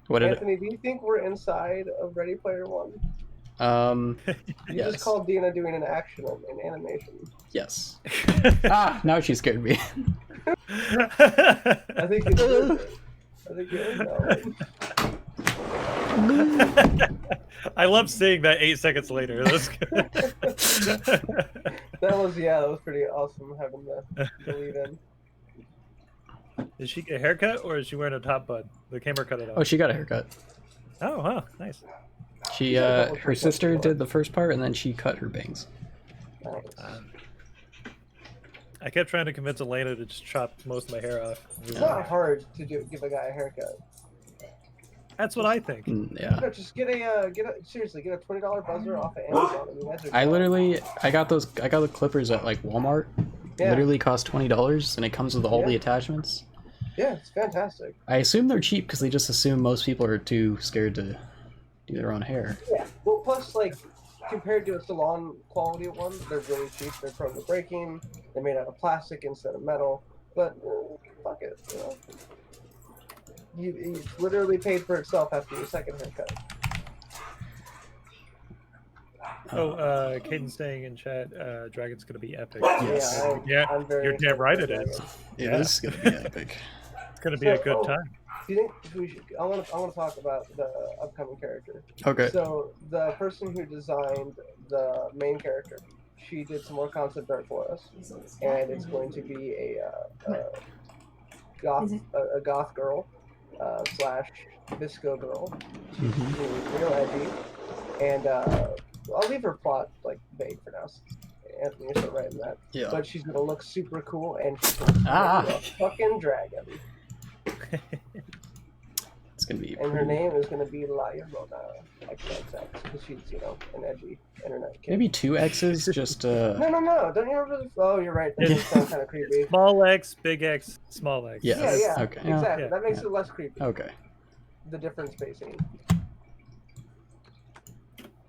What did Anthony, do you think we're inside of Ready Player One? it? You Yes. just called Dina doing an action in animation. Yes. Ah, now she scared me. I think you did. I think you did. I love seeing that 8 seconds later. That was good. That was pretty awesome having the lead in. Did she get a haircut or is she wearing a top bun? The camera cut it off. Oh, she got a haircut. Oh, wow, nice. She, her sister did the first part, and then she cut her bangs. Nice. I kept trying to convince Elena to just chop most of my hair off. It's not hard to give a guy a haircut. That's what I think. Yeah. No, just get a seriously get a $20 buzzer off of Amazon. And you guys are I done. literally, I got the clippers at like Walmart. Yeah. Literally cost $20, and it comes with all the attachments. Yeah, it's fantastic. I assume they're cheap because they just assume most people are too scared to do their own hair. Yeah. Well, plus like compared to a salon quality one, they're really cheap. They're prone to breaking. They're made out of plastic instead of metal. But fuck it, you know. You literally paid for itself after your second haircut. Oh, Caden's saying in chat, Dragon's gonna be epic. Yes. Yeah, I'm very you're damn excited right for it is. Dragon. It is gonna be epic. It's gonna be a good Oh, time. Do you think we should? I want to talk about the upcoming character. Okay. So the person who designed the main character, she did some more concept art for us, and it's going to be a goth girl slash disco girl. She's real edgy, and I'll leave her plot like vague for now. Anthony, you're still writing that. Yeah. But she's gonna look super cool, and she's gonna be a fucking dragon. It's gonna be. And her name is gonna be La Llorona, XXX, because she's, you know, an edgy internet kid. Maybe 2 X's, just No. Don't you really? Oh, you're right. That does sound kind of creepy. Small X, big X, small X. Yeah. Yeah. Okay. Exactly. Yeah. That makes it less creepy. Okay. The different spacing.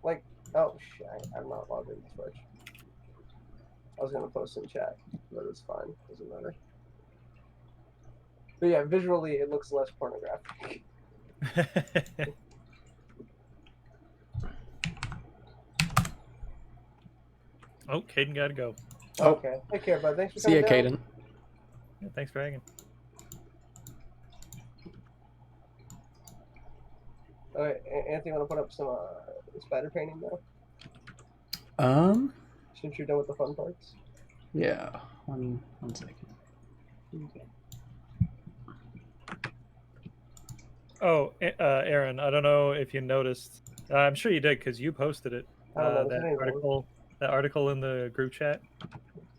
Like, oh shit, I'm not logged into Twitch. I was gonna post in chat, but it's fine. Doesn't matter. But yeah, visually it looks less pornographic. Oh, Caden gotta go. Oh. Okay. Take care, bud. Thanks for See ya, coming down. Caden. Yeah, thanks for hanging. Alright, Anthony, want to put up some spider painting now? Since you're done with the fun parts. Yeah. One second. Okay. Oh, Aaron, I don't know if you noticed. I'm sure you did because you posted it. I don't know, That what's the name? that article in the group chat.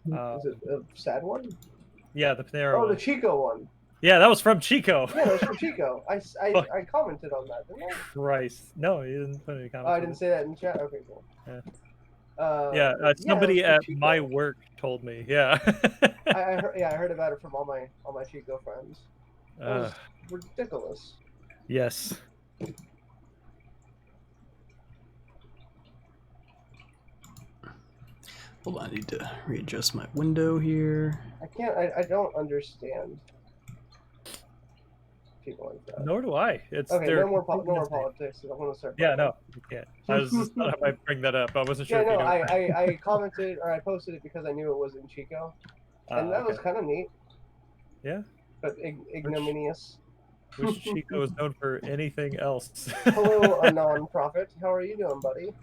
Is it a sad one? Yeah, the Panera Oh, the one. Chico one. Yeah, that was from Chico. Yeah, that was from Chico. I commented on that, didn't I? Christ. No, you didn't put any comments. Oh, I on didn't it. say that in chat. Okay, cool. Yeah. it Somebody was at from my Chico. work told me. Yeah. I heard about it from all my Chico friends. It was ridiculous. Yes. Hold on, I need to readjust my window here. I don't understand people like that. Nor do I. It's Okay, their no more politics. I want to start. Yeah, no, you can't. I was just thought I might bring that up. I wasn't sure. Yeah, if no, you knew. I commented or I posted it because I knew it was in Chico, and that was kind of neat. Yeah. But ignominious. Which Chico is known for anything else. Hello, a non-profit. How are you doing, buddy?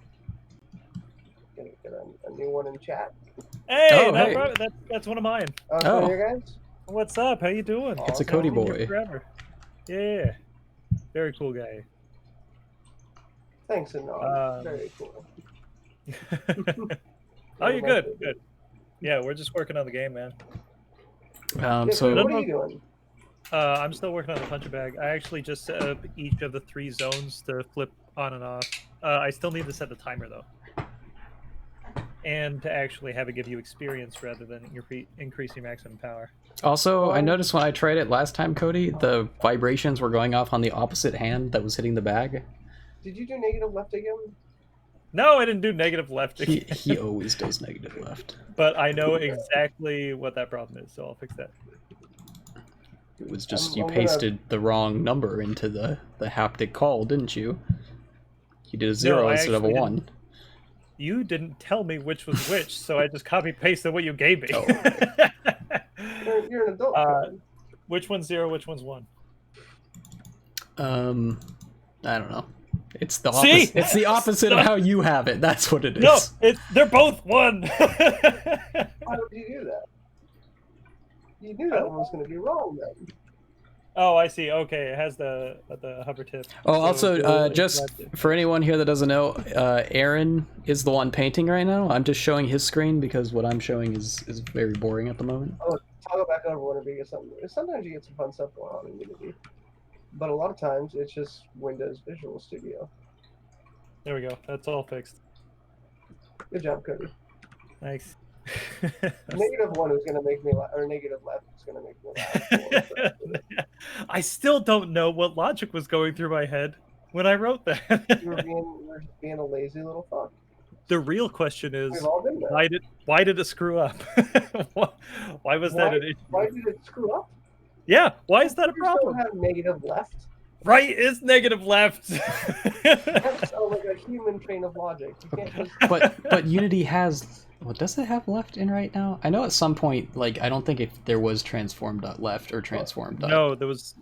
Gonna get a new one in chat. Hey, Oh, that hey. brought- that's one of mine. So Oh. you guys? What's up? How you doing? It's a Awesome. Cody Been here boy. Forever. Yeah. Very cool guy. Thanks, Anon. Um, Very cool. Oh, you're good. Good. Yeah, we're just working on the game, man. Yeah, So what are you doing? I'm still working on the puncher bag. I actually just set up each of the 3 zones to flip on and off. I still need to set the timer though. and to actually have it give you experience rather than increasing maximum power. Also, I noticed when I tried it last time, Cody, the vibrations were going off on the opposite hand that was hitting the bag. Did you do negative left again? No, I didn't do negative left He, again. he always does negative left. But I know exactly what that problem is, so I'll fix that. It was just I'm you gonna- pasted the wrong number into the haptic call, didn't you? You did a 0 I instead of a actually 1. You didn't tell me which was which, so I just copy pasted what you gave me. Oh. You're an adult. Cody. Which one's 0? Which one's 1? I don't know. It's the See? opposite. It's the opposite of how you have it. That's what it is. No, they're both 1. Why would you do that? You knew that one was going to be wrong then. Oh, I see. Okay, it has the hover tip. Oh, So also, it'll just select it. for anyone here that doesn't know, Aaron is the one painting right now. I'm just showing his screen because what I'm showing is very boring at the moment. Toggle back over whenever you get something. Sometimes you get some fun stuff going on in Unity. But a lot of times it's just Windows Visual Studio. There we go. That's all fixed. Good job, Cody. Thanks. Negative 1 is going to make me laugh, or negative left is going to make me laugh. I still don't know what logic was going through my head when I wrote that. You were just being a lazy little fuck. The real question is, We've all been there. why did it screw up? Why was that an issue? Why did it screw up? Yeah, why is that a You still problem? have negative left. Right is negative left. That's like a human train of logic. You can't just... But Unity has. Well, does it have left in right now? I know at some point, like, I don't think if there was transform.left or transform. No, there was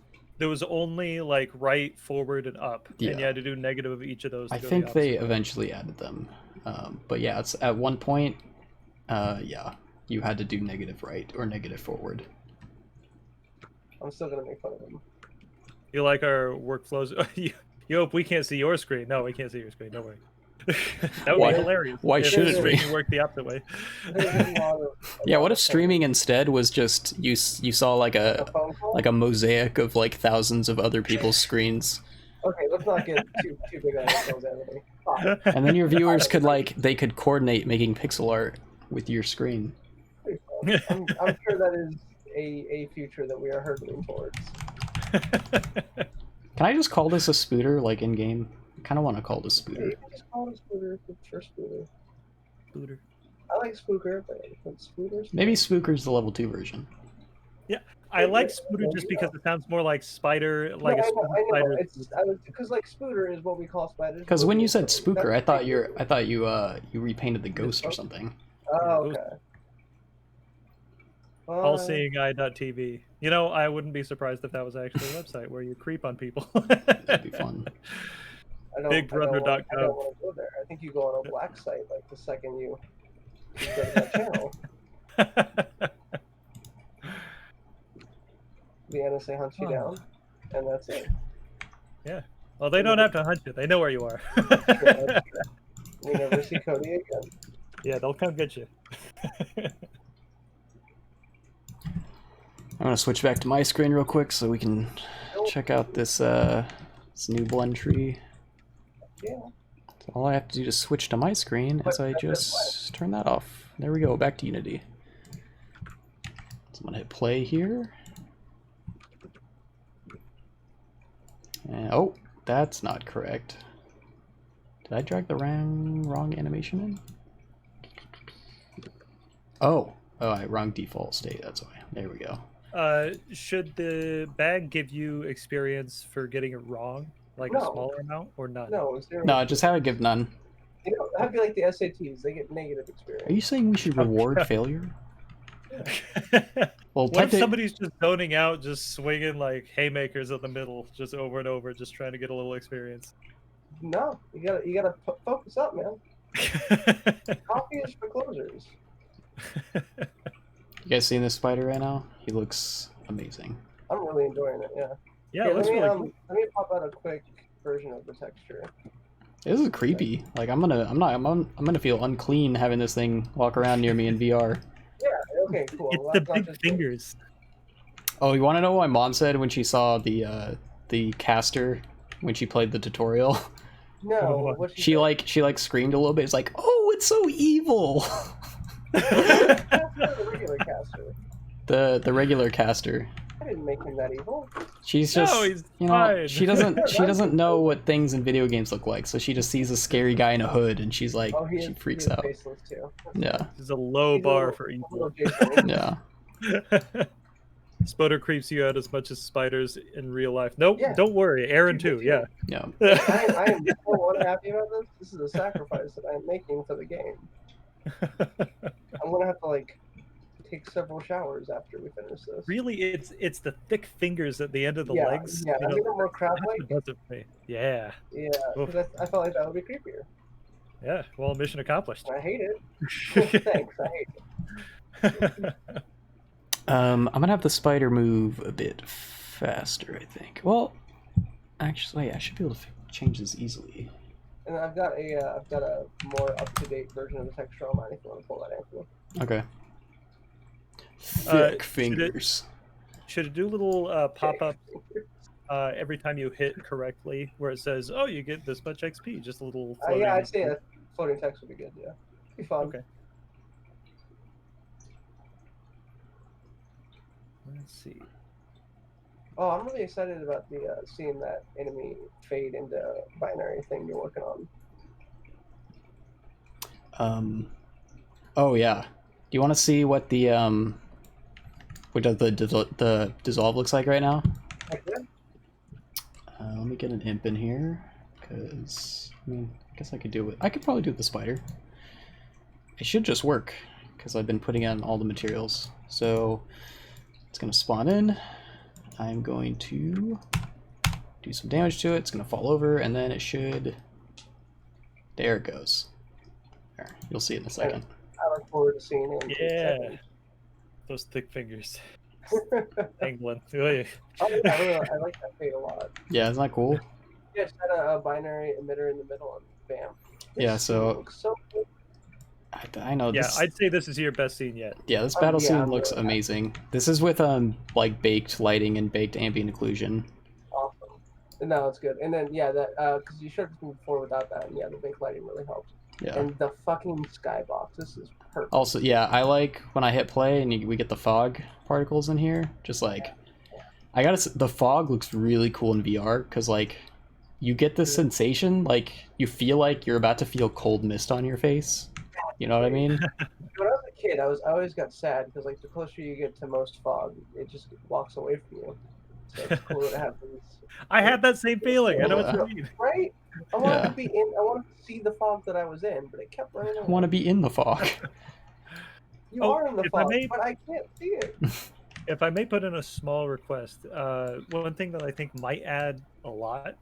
only like right, forward, and up, Yeah. and you had to do negative of each of those. To I go think the they opposite. eventually added them. But yeah, it's at one point, yeah, you had to do negative right or negative forward. I'm still going to make fun of him. You like our workflows? You hope we can't see your screen. No, we can't see your screen. Don't worry. That would Why- be hilarious. why if shouldn't the we? screen worked the opposite way. There's a lot of- Yeah, what if streaming instead was just you saw like a a phone call? like a mosaic of like thousands of other people's screens, Okay, let's not get too big on ourselves, Anthony. Fine. and then your viewers could they could coordinate making pixel art with your screen. I'm sure that is a future that we are hurtling towards. Can I just call this a spooter like in game? I kind of want to call this Yeah, spooter. you can just call it Spooter for Spooter. Booter. I like Spooker, but Spooter's Maybe Spooker's the level 2 version. I like Spooter just because it sounds more like spider, No, like a I know. spider. It's because like Spooter is what we call spiders. Because when you said spooker, I That's- thought you repainted the ghost or something. Oh, okay. Allseeingeye.tv. You know, I wouldn't be surprised if that was actually a website where you creep on people. That'd be fun. BigBrother.gov. I don't want to go there. I think you go on a black site like the second you go to that channel. The NSA hunts you down, and that's it. Well, they don't have to hunt you. They know where you are. We never see Cody again. Yeah, they'll come get you. I'm gonna switch back to my screen real quick so we can check out this this new blend tree. Yeah. So all I have to do to switch to my screen is I just turn that off. There we go, back to Unity. So I'm gonna hit play here. And, oh, that's not correct. Did I drag the wrong animation in? Oh, wrong default state. That's why. There we go. Should the bag give you experience for getting it wrong, like a No. smaller amount, or none? No, it's zero. No, just have it give none. You know, I feel like the SATs, they get negative Are experience. you saying we should reward failure? Well, What if somebody's just zoning out, just swinging like haymakers in the middle, just over and over, just trying to get a little experience? No, you gotta focus up, man. Coffee is for closers. You guys seeing this spider right now? He looks amazing. I'm really enjoying it. Yeah. Yeah, Here, it looks let me really cool. let me pop out a quick version of the texture. This is creepy. Like I'm gonna feel unclean having this thing walk around near me in VR. Yeah. Okay. Cool. It's Well, the that's not big just- fingers. Oh, you want to know what my mom said when she saw the caster when she played the tutorial? No. What She like screamed a little bit. It's like, oh, it's so evil. The regular caster. The regular caster. I didn't make him that evil. She's No, just, he's you know, fine. she doesn't know what things in video games look like, so she just sees a scary guy in a hood and she's like, Oh, she freaks he is out. faceless too. Yeah, This is a low He's a bar little- for a evil. little Jason. yeah. Spider creeps you out as much as spiders in real life. Nope, Yeah. don't worry. Aaron too, yeah. Yeah. I am so unhappy about this. This is a sacrifice that I'm making for the game. I'm gonna have to like take several showers after we finish this. Really, it's the thick fingers at the end of the Yeah, legs. yeah, I think I'm more that's crab-like. what does it for me. Yeah, Yeah, Oof. because I felt like that would be creepier. yeah. Well, mission accomplished. I hate it. Thanks, I hate it. I'm gonna have the spider move a bit faster, I think. Well, actually, I should be able to change this easily. And I've got a more up-to-date version of the texture online if you want to pull that out. Okay. Uh, Thick fingers. Should it do little pop-up every time you hit correctly, where it says, "Oh, you get this much XP"? Just a little. Floating... Yeah, I'd say a floating text would be good. Yeah, be fun. Okay. Let's see. Oh, I'm really excited about the seeing that enemy fade into binary thing you're working on. Oh yeah. Do you want to see what the the dissolve looks like right now? Like that? Let me get an imp in here, because I mean, I guess I could do it. I could probably do it with the spider. It should just work because I've been putting in all the materials. So it's gonna spawn in. I'm going to do some damage to it. It's gonna fall over, and then it should. There it goes. There, you'll see it in a second. I look forward to seeing it. Yeah, those thick fingers. England. Oy. Oh, yeah, I like that fade a lot. Yeah, isn't that cool? Yeah, just had a binary emitter in the middle and bam. This Yeah, so- looks so good. I know Yeah, this. I'd say this is your best scene yet. Yeah, this battle yeah, scene I'm looks really amazing. This is with like baked lighting and baked ambient occlusion. Awesome. No, it's good. And then yeah, that because you showed me before without that, and yeah, the big lighting really helped. Yeah. And the fucking skybox, this is perfect. Also, yeah, I like when I hit play and we get the fog particles in here. Just like, I gotta say, the fog looks really cool in VR because like, you get this sensation like you feel like you're about to feel cold mist on your face. You know what I mean? When I was a kid, I always got sad because like the closer you get to most fog, it just walks away from you. So it's cool that it happens. I had that same feeling. I know Yeah. what you mean. Right? I wanted Yeah. to be in. I wanted to see the fog that I was in, but it kept running I away. want to be in the fog. You Oh, are in the if I fog, may- but I can't see it. If I may put in a small request, one thing that I think might add a lot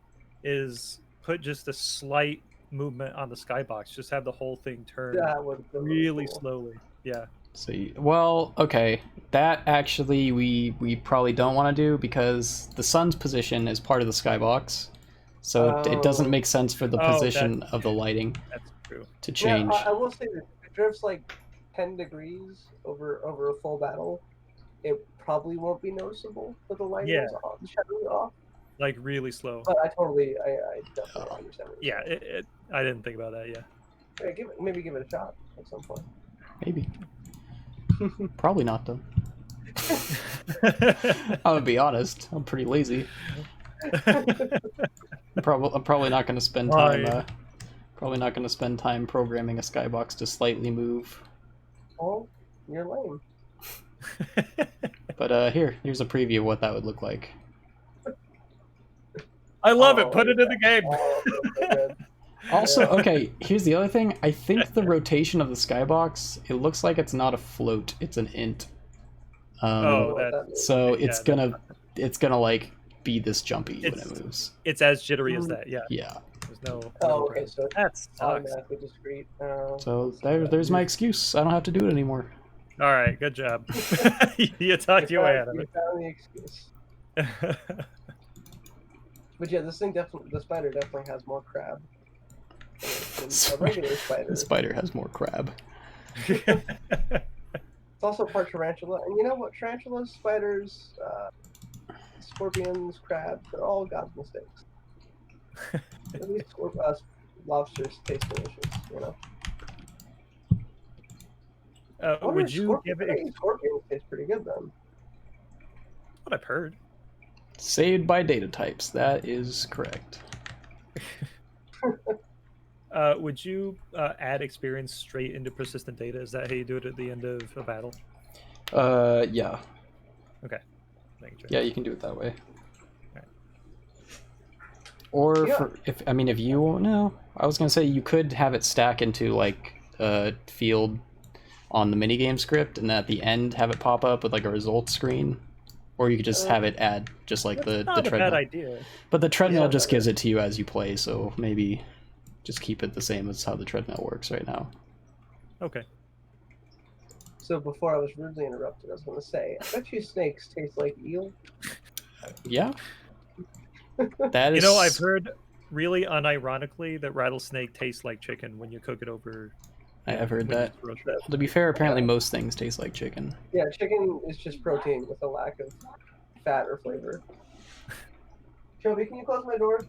is put just a slight movement on the skybox. Just have the whole thing turn That would be really cool. slowly. Yeah. So, well, okay, that actually we probably don't want to do because the sun's position is part of the skybox, so it doesn't Oh. make sense for the Oh, position of the lighting That's true. to change. Yeah, I will say that if it drifts like 10 degrees over a full battle, it probably won't be noticeable that the lighting Yeah. is off, the shadows are off. Like really slow. But I definitely Oh. understand. What you're Yeah, I didn't think about that. Yeah. saying. Maybe give it a shot at some point. Maybe. Probably not though. I'm gonna be honest. I'm pretty lazy. I'm probably not gonna spend time. Why? Probably not gonna spend time programming a skybox to slightly move. Oh, you're lame. But here's a preview of what that would look like. I love Oh, it. Put it in the game. Oh, so good. Also, okay, here's the other thing. I think the rotation of the skybox, it looks like it's not a float, it's an int. Oh, What that- means. So yeah, it's gonna like be this jumpy when It's- it moves. It's as jittery as that. Yeah. Yeah. There's no. Oh, okay, so it's That sucks. automatically discreet. So there's my excuse. I don't have to do it anymore. All right. Good job. You talked your way out of You found the excuse. it. But yeah, this spider definitely has more crab than a regular spider. The spider has more crab. It's also part tarantula, and you know what? Tarantulas, spiders, scorpions, crabs, they're all God's mistakes. At least lobsters taste delicious, you know? I wonder Would if you give it Scorpion tastes pretty good then. what I've heard? Saved by data types. That is correct. Would you add experience straight into persistent data? Is that how you do it at the end of a battle? Yeah. Okay. Making sure. Yeah, you can do it that way. Alright. Or Yeah. if you no, I was gonna say you could have it stack into like a field on the minigame script, and at the end have it pop up with like a results screen, or you could just have it add just like That's the not a bad treadmill. idea. But the treadmill Yeah, just but- gives it to you as you play, so maybe just keep it the same as how the treadmill works right now. Okay. So before I was rudely interrupted, I was going to say, I bet you snakes taste like eel. Yeah. That is. You know, I've heard really unironically that rattlesnake tastes like chicken when you cook it over. I've heard when you that. roast it. To be fair, apparently most things taste like chicken. Yeah, chicken is just protein with a lack of fat or flavor. Shelby, can you close my door?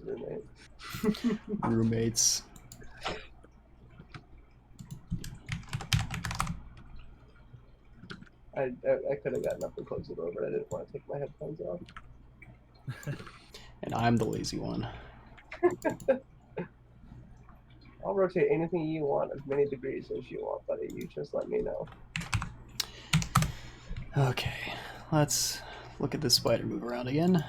Roommate. Roommates. I could have gotten up and closed the door, but I didn't want to take my headphones off. And I'm the lazy one. I'll rotate anything you want as many degrees as you want, buddy. You just let me know. Okay, let's look at this spider move around again.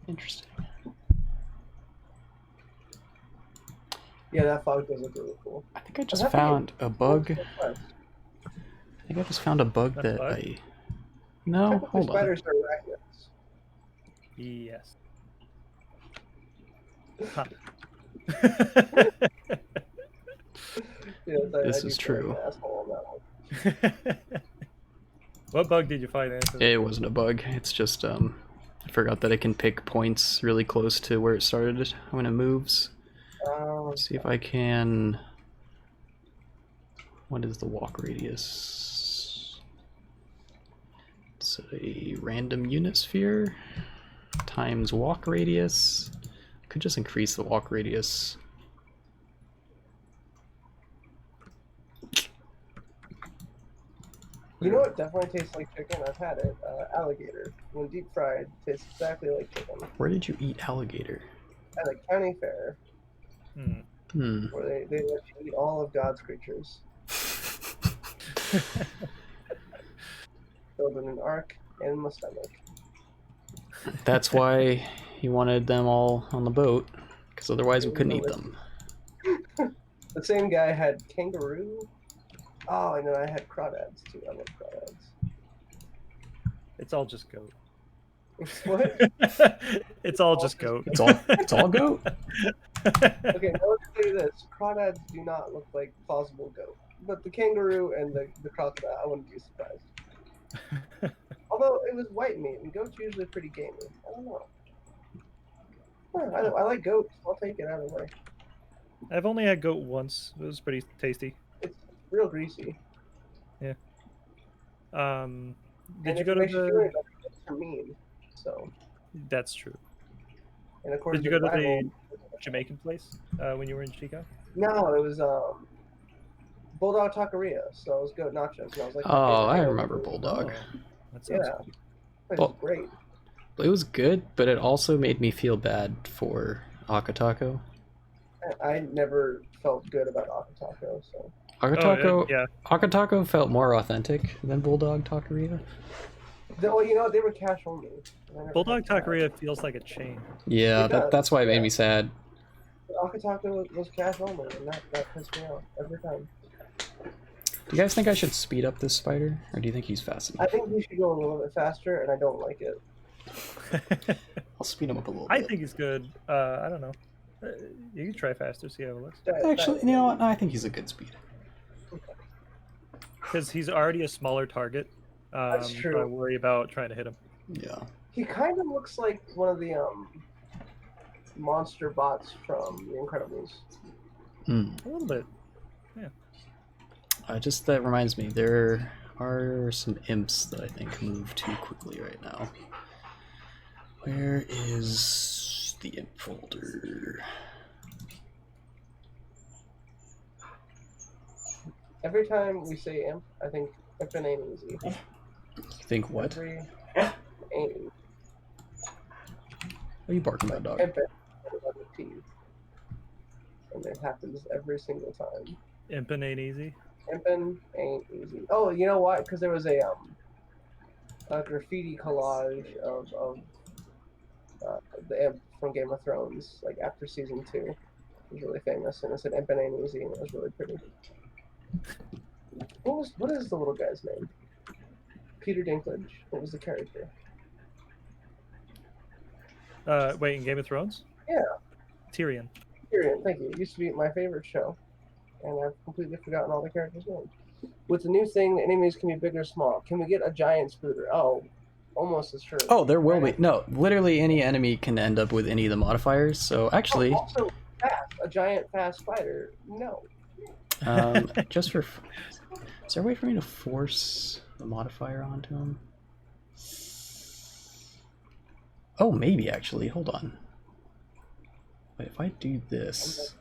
Interesting. Yeah, that fog does look really cool. I think I just that found a bug. What's the quest? I think I just found a bug A that bug? I. No, Technically, hold on. spiders are arachnids. Yes. Huh. Yes, I This do is feel like true. an asshole on that one. What bug did you find, Anthony? It wasn't a bug. It's just I forgot that it can pick points really close to where it started when it moves. Let's see if I can. What is the walk radius? It's a random unit sphere times walk radius. Could just increase the walk radius. You know what definitely tastes like chicken? I've had it. Alligator. When deep fried, tastes exactly like chicken. Where did you eat alligator? At a county fair, Hmm. where they let you eat all of God's creatures. Filled in an ark and in my stomach. That's why he wanted them all on the boat, because otherwise we couldn't eat them. The same guy had kangaroo. Oh, and then I had crawdads too. I love crawdads. It's all just goat. What? It's all just goat. It's all goat. Okay, now let's say this. Crawdads do not look like plausible goat. But the kangaroo and the crocodile, I wouldn't be surprised. Although it was white meat, and goat's usually pretty gamey. I don't know. I like goats. I'll take it out of the way. I've only had goat once. It was pretty tasty. It's real greasy. Did And you if go to makes you feel the? better, it's mean. So, That's true. and according Did you to go to Bible, the Jamaican place when you were in Chico? No, it was Bulldog Taqueria. So it was goat nachos. And I was like, Oh, okay, I goat remember nachos. Bulldog. Oh, that sounds Yeah, good. it's Well- great. It was good, but it also made me feel bad for Akatako. I never felt good about Akatako, so Akatako, yeah. Akatako felt more authentic than Bulldog Taqueria. well, you know, they were cash only. and I never Bulldog had that. Taqueria feels like a chain. Yeah, It does, that's why it made yeah. me sad. Akatako was cash only, and that pissed me off every time. Do you guys think I should speed up this spider, or do you think he's fast I enough? think he should go a little bit faster, and I don't like it. I'll speed him up a little I bit. think he's good. I don't know. You can try faster, see how it looks. Actually, you know what? I think he's a good speed. Because he's already a smaller target. That's So true. I worry about trying to hit him. Yeah. He kind of looks like one of the monster bots from The Incredibles. A little bit. Just that reminds me, there are some imps that I think move too quickly right now. Where is the imp folder? Every time we say imp, I think imping ain't easy. You think what? Every ain't easy. What are you barking about, dog? Imping with a T. And it happens every single time. Imping ain't easy. Imping ain't easy. Oh, you know what? Because there was a graffiti collage of the imp from Game of Thrones, like after season 2. It was really famous, and it said imping ain't easy, and it was really pretty. What is the little guy's name? Peter Dinklage. What was the character? Wait, in Game of Thrones? Yeah. Tyrion. Tyrion, thank you. It used to be my favorite show, and I've completely forgotten all the characters' names. With the new thing, the enemies can be big or small. Can we get a giant spooter? Oh, almost as sure. Oh, there will be. No, literally any enemy can end up with any of the modifiers. So actually, also fast. A giant fast spider. No. just for, is there a way for me to force the modifier onto him? Oh, maybe actually. Hold on. Wait, if I do this,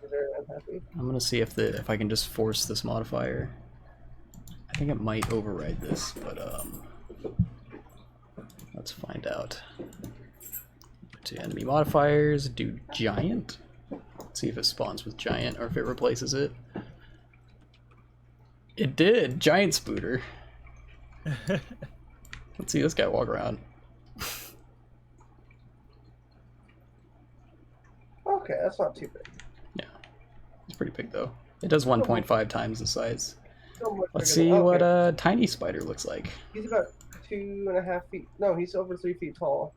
I'm gonna see if I can just force this modifier. I think it might override this, but let's find out. To enemy modifiers, do giant. Let's see if it spawns with giant or if it replaces it. It did! Giant spooter. Let's see this guy walk around. Okay, that's not too big. Yeah. It's pretty big though. It does 1.5 times the size. So much Let's bigger see than- what okay. a tiny spider looks like. He's about 2.5 feet. No, he's over 3 feet tall.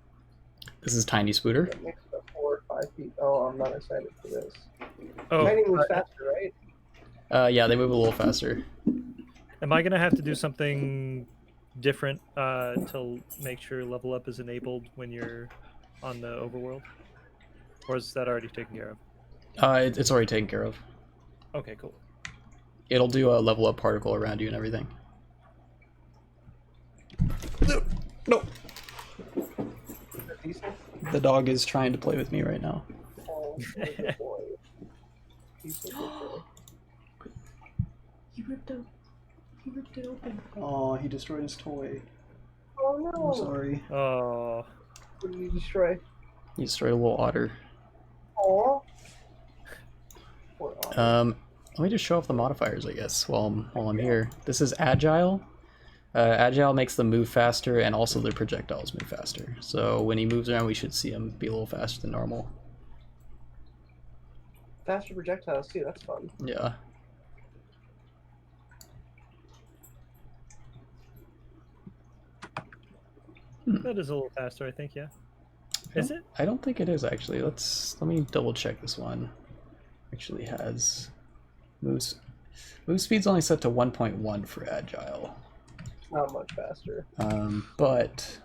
This is tiny spooter. That makes about 4 or 5 feet. Oh, I'm not excited for this. Oh, Tiny moves faster, right? Yeah, they move a little faster. am I gonna have to do something different to make sure level up is enabled when you're on the overworld, or is that already taken care of? It's already taken care of. Okay, cool. It'll do a level up particle around you and everything. No. Is that decent? The dog is trying to play with me right now. Oh, good boy. He's a good boy. He ripped it open. Oh, he destroyed his toy. Oh no! I'm sorry. Oh, What did you destroy? He destroyed a little otter. Aw. Poor otter. Let me just show off the modifiers, I guess, while I'm here. This is agile. Agile makes them move faster, and also their projectiles move faster. So when he moves around, we should see him be a little faster than normal. Faster projectiles too, that's fun. Yeah. that is a little faster, I think. Yeah. Is it? I don't think it is actually. Let me double check this one. Actually has move speed's only set to 1.1 for agile. It's not much faster. But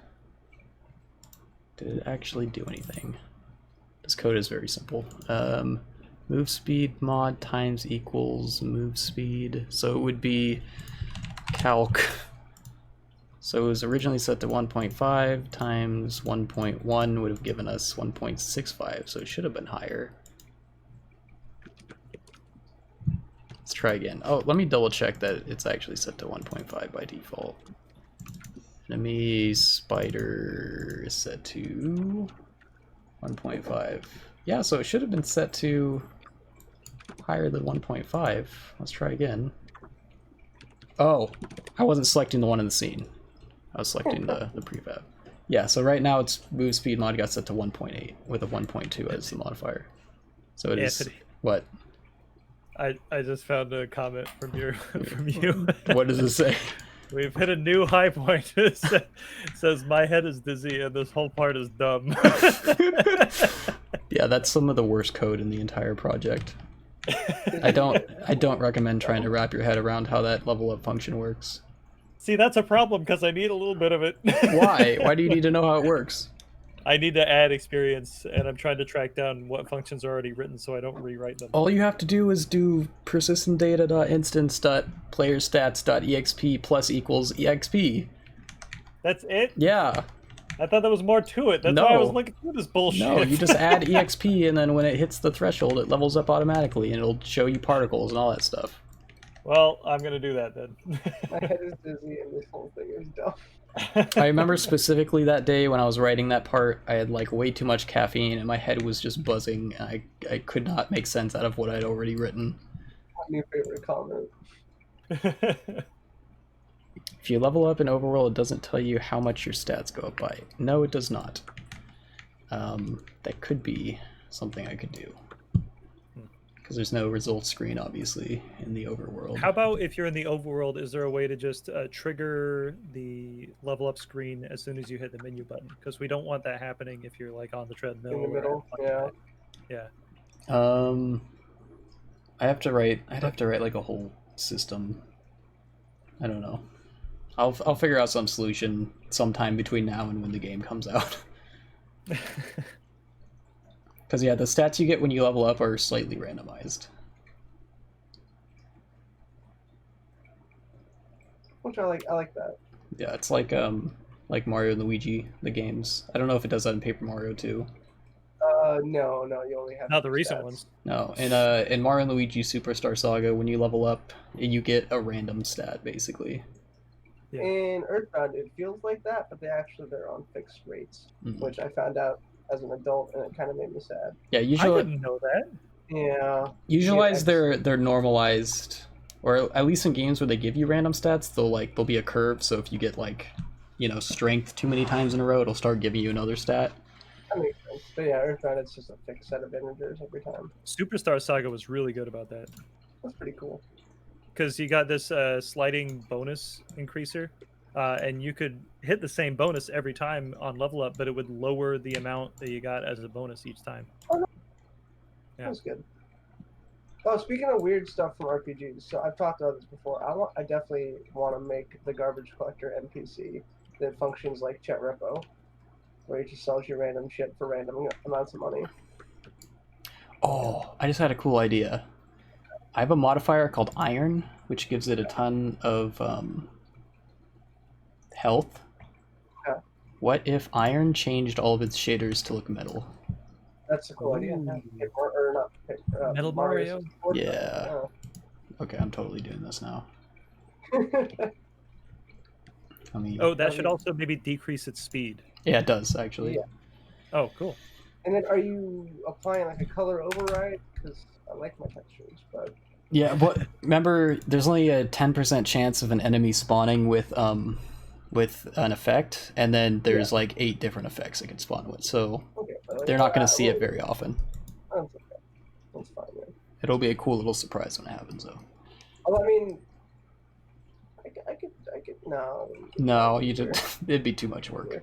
did it actually do anything? This code is very simple. Move speed mod times equals move speed. So it would be calc. So it was originally set to 1.5 times 1.1 would have given us 1.65, so it should have been higher. Let's try again. Oh, let me double check that it's actually set to 1.5 by default. Enemy spider is set to 1.5. Yeah, so it should have been set to higher than 1.5. Let's try again. Oh, I wasn't selecting the one in the scene. I was selecting the prefab. Yeah, so right now its move speed mod got set to 1.8 with a 1.2 as the modifier. So it is Anthony. what? I just found a comment from you. What does it say? We've hit a new high point. It says my head is dizzy and this whole part is dumb. Yeah, that's some of the worst code in the entire project. I don't recommend trying to wrap your head around how that level up function works. See, that's a problem because I need a little bit of it. Why? Why do you need to know how it works? I need to add experience, and I'm trying to track down what functions are already written so I don't rewrite them. All you have to do is do persistent data.instance.playerstats.exp plus equals exp. That's it? Yeah. I thought there was more to it. That's why I was looking through this bullshit. No, you just add exp, and then when it hits the threshold, it levels up automatically, and it'll show you particles and all that stuff. Well, I'm gonna do that then. My head is dizzy and this whole thing is dumb. I remember specifically that day when I was writing that part, I had like way too much caffeine, and my head was just buzzing, and I could not make sense out of what I'd already written. New favorite comment. If you level up in Overworld, it doesn't tell you how much your stats go up by. No, it does not. That could be something I could do. Because there's no results screen, obviously, in the Overworld. How about if you're in the Overworld, is there a way to just trigger the level up screen as soon as you hit the menu button? Because we don't want that happening if you're like on the treadmill. In the middle, yeah. Yeah. I'd have to write like a whole system. I don't know. I'll figure out some solution sometime between now and when the game comes out. Because yeah, the stats you get when you level up are slightly randomized. Which I like that. Yeah, it's like Mario and Luigi, the games. I don't know if it does that in Paper Mario too. No, you only have Not the recent stats. ones. No, in Mario and Luigi Superstar Saga, when you level up, you get a random stat basically. Yeah. In Earthbound, it feels like that, but they're on fixed rates, which I found out as an adult, and it kind of made me sad. Yeah, I usually didn't know that. Yeah. usually Yeah, they're normalized, or at least in games where they give you random stats, there'll be a curve. So if you get like, strength too many times in a row, it'll start giving you another stat. That makes sense. But yeah, Earthbound, it's just a fixed set of integers every time. Superstar Saga was really good about that. That's pretty cool. Because you got this sliding bonus increaser, and you could hit the same bonus every time on level up, but it would lower the amount that you got as a bonus each time. Oh, no. Yeah. That's good. Oh, speaking of weird stuff from RPGs, so I've talked about this before. I definitely want to make the garbage collector NPC that functions like Chet Repo, where he just sells you random shit for random amounts of money. Oh, I just had a cool idea. I have a modifier called Iron, which gives it a ton of health. Yeah. What if Iron changed all of its shaders to look metal? That's a cool idea. Metal Mario. Yeah. Okay, I'm totally doing this now. Oh, that should also maybe decrease its speed. Yeah, it does, actually. Yeah. Oh, cool. And then are you applying like a color override? Because I like my textures, but... Yeah, but remember, there's only a 10% chance of an enemy spawning with an effect, and then there's like 8 different effects it can spawn with, so they're not going to see it very often. That's okay. That's fine, man. It'll be a cool little surprise when it happens, though. Oh, I mean... I could... No. No, it'd be too much work.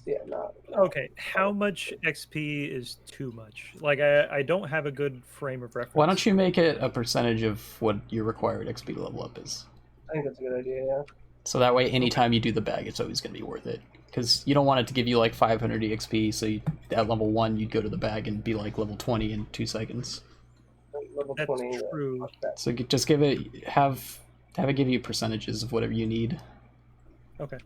Yeah, no. Okay, how much XP is too much? Like, I don't have a good frame of reference. Why don't you make it a percentage of what your required XP level up is? I think that's a good idea, yeah. So that way, anytime you do the bag, it's always going to be worth it. Because you don't want it to give you like 500 EXP, so at level 1, you'd go to the bag and be like level 20 in 2 seconds. Level That's 20. true. So just have it give you percentages of whatever you need. Okay.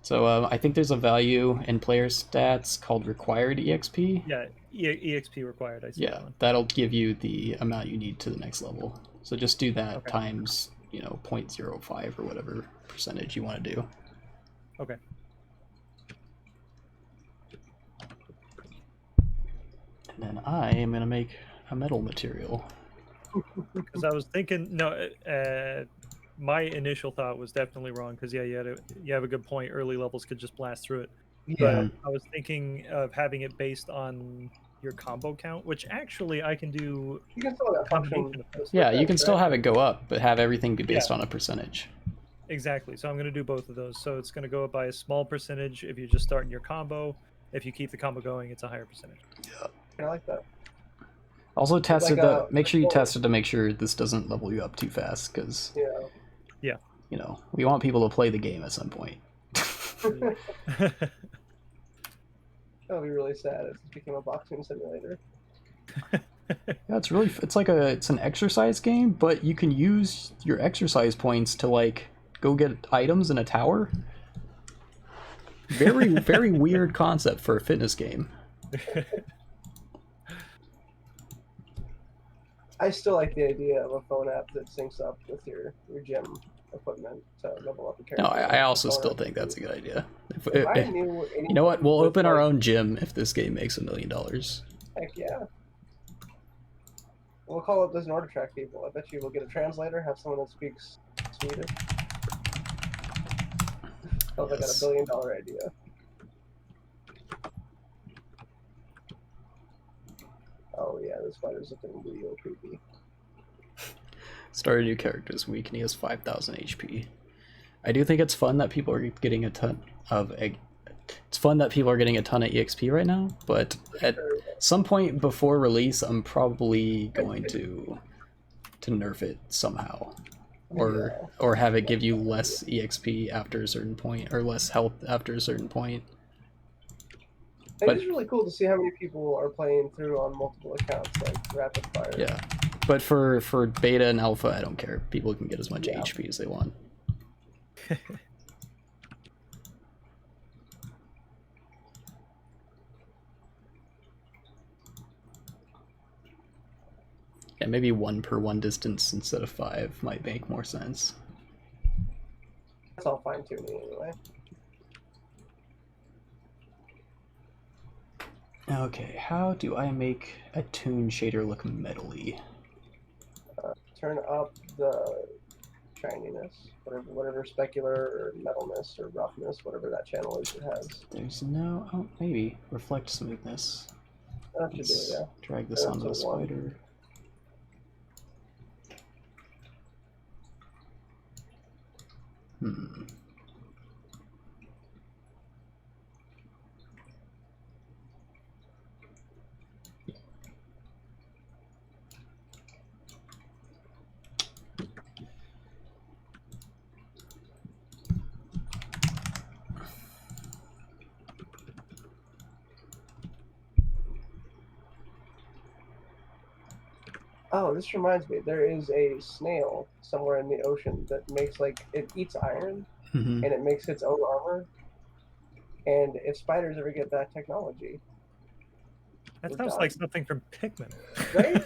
So I think there's a value in player stats called required EXP. Yeah, EXP required, I see. Yeah, that one. that'll give you the amount you need to the next level. So just do that times, 0.05 or whatever percentage you want to do. Okay. And then I am going to make a metal material. Because I was thinking, no, my initial thought was definitely wrong. Because you have a good point. Early levels could just blast through it. Yeah. But I was thinking of having it based on your combo count, which actually I can do. You can still have that function. Combination of those. Yeah, you can still have it go up, but have everything be based on a percentage. Exactly. So I'm going to do both of those. So it's going to go up by a small percentage if you just start in your combo. If you keep the combo going, it's a higher percentage. Yeah. I like that. Also test Like it. Make sure you test it to make sure this doesn't level you up too fast, because Yeah. we want people to play the game at some point. That would be really sad if it became a boxing simulator. Yeah, it's an exercise game, but you can use your exercise points to like go get items in a tower. Very very weird concept for a fitness game. I still like the idea of a phone app that syncs up with your gym equipment to level up a character. No, I also Phone still app. think that's a good idea. If I knew You know what? We'll with, open our like, own gym if this game makes $1 million. Heck yeah. We'll call it Doesn't Order Track people. I bet you we'll get a translator, have someone that speaks Swedish. Sounds like Yes. a $1 billion idea. Oh yeah, this fighter's looking real creepy. Start a new character this week, and he has 5,000 HP. I do think it's fun that people are getting a ton of EXP right now, but at some point before release, I'm probably going to nerf it somehow, or have it give you less EXP after a certain point, or less health after a certain point. It is really cool to see how many people are playing through on multiple accounts, like rapid fire. Yeah, but for beta and alpha, I don't care. People can get as much Yeah. HP as they want. Yeah, maybe 1/1 distance instead of 5 might make more sense. That's all fine tuning anyway. Okay, how do I make a toon shader look metally? Turn up the shininess, whatever specular or metalness or roughness, whatever that channel is it has. There's no... oh, maybe. Reflect smoothness. That should do Let's it, yeah. drag this Turn onto to the 1. spider. Hmm. Oh, this reminds me. There is a snail somewhere in the ocean that makes it eats iron Mhm. and it makes its own armor. And if spiders ever get that technology, That we're sounds done. like something from Pikmin. Right?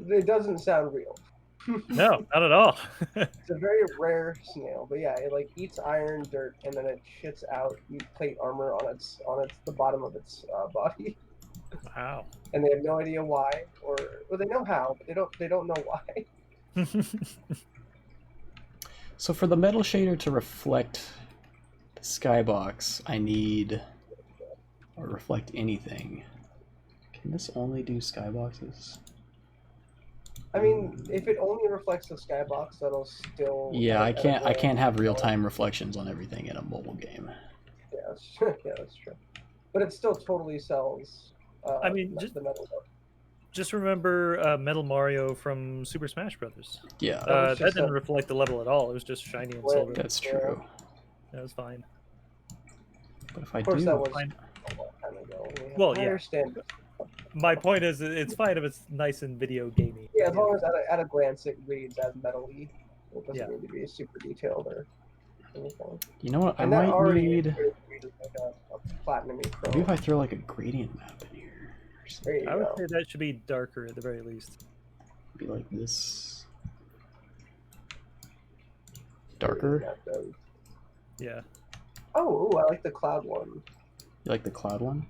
It doesn't sound real. No, not at all. It's a very rare snail, but yeah, it eats iron, dirt, and then it shits out plate armor on the bottom of its body. Wow. And they have no idea why, or they know how, but they don't know why. So for the metal shader to reflect the skybox, I need... or reflect anything. Can this only do skyboxes? I mean, if it only reflects the skybox, that'll still. Yeah, I can't have real-time reflections on everything in a mobile game. Yeah, yeah, that's true. But it still totally sells. I mean, the metal look. Just remember Metal Mario from Super Smash Brothers. Yeah, That didn't reflect the level at all. It was just shiny and silver. that's true. That was fine. But if I Of course, do... that was Fine. a long time ago. Well, I yeah. understand. My point is, it's fine if it's nice and video gamey. Yeah, as long as at a glance it reads as metal-y. It doesn't Yeah. need to be super detailed or anything. You know what? I And that might already need... is like a platinum-y pro. Maybe if I throw like a gradient map in here. Or something. There you I would go. say that should be darker at the very least. Be like this. Darker? Yeah. Oh, ooh, I like the cloud one. You like the cloud one?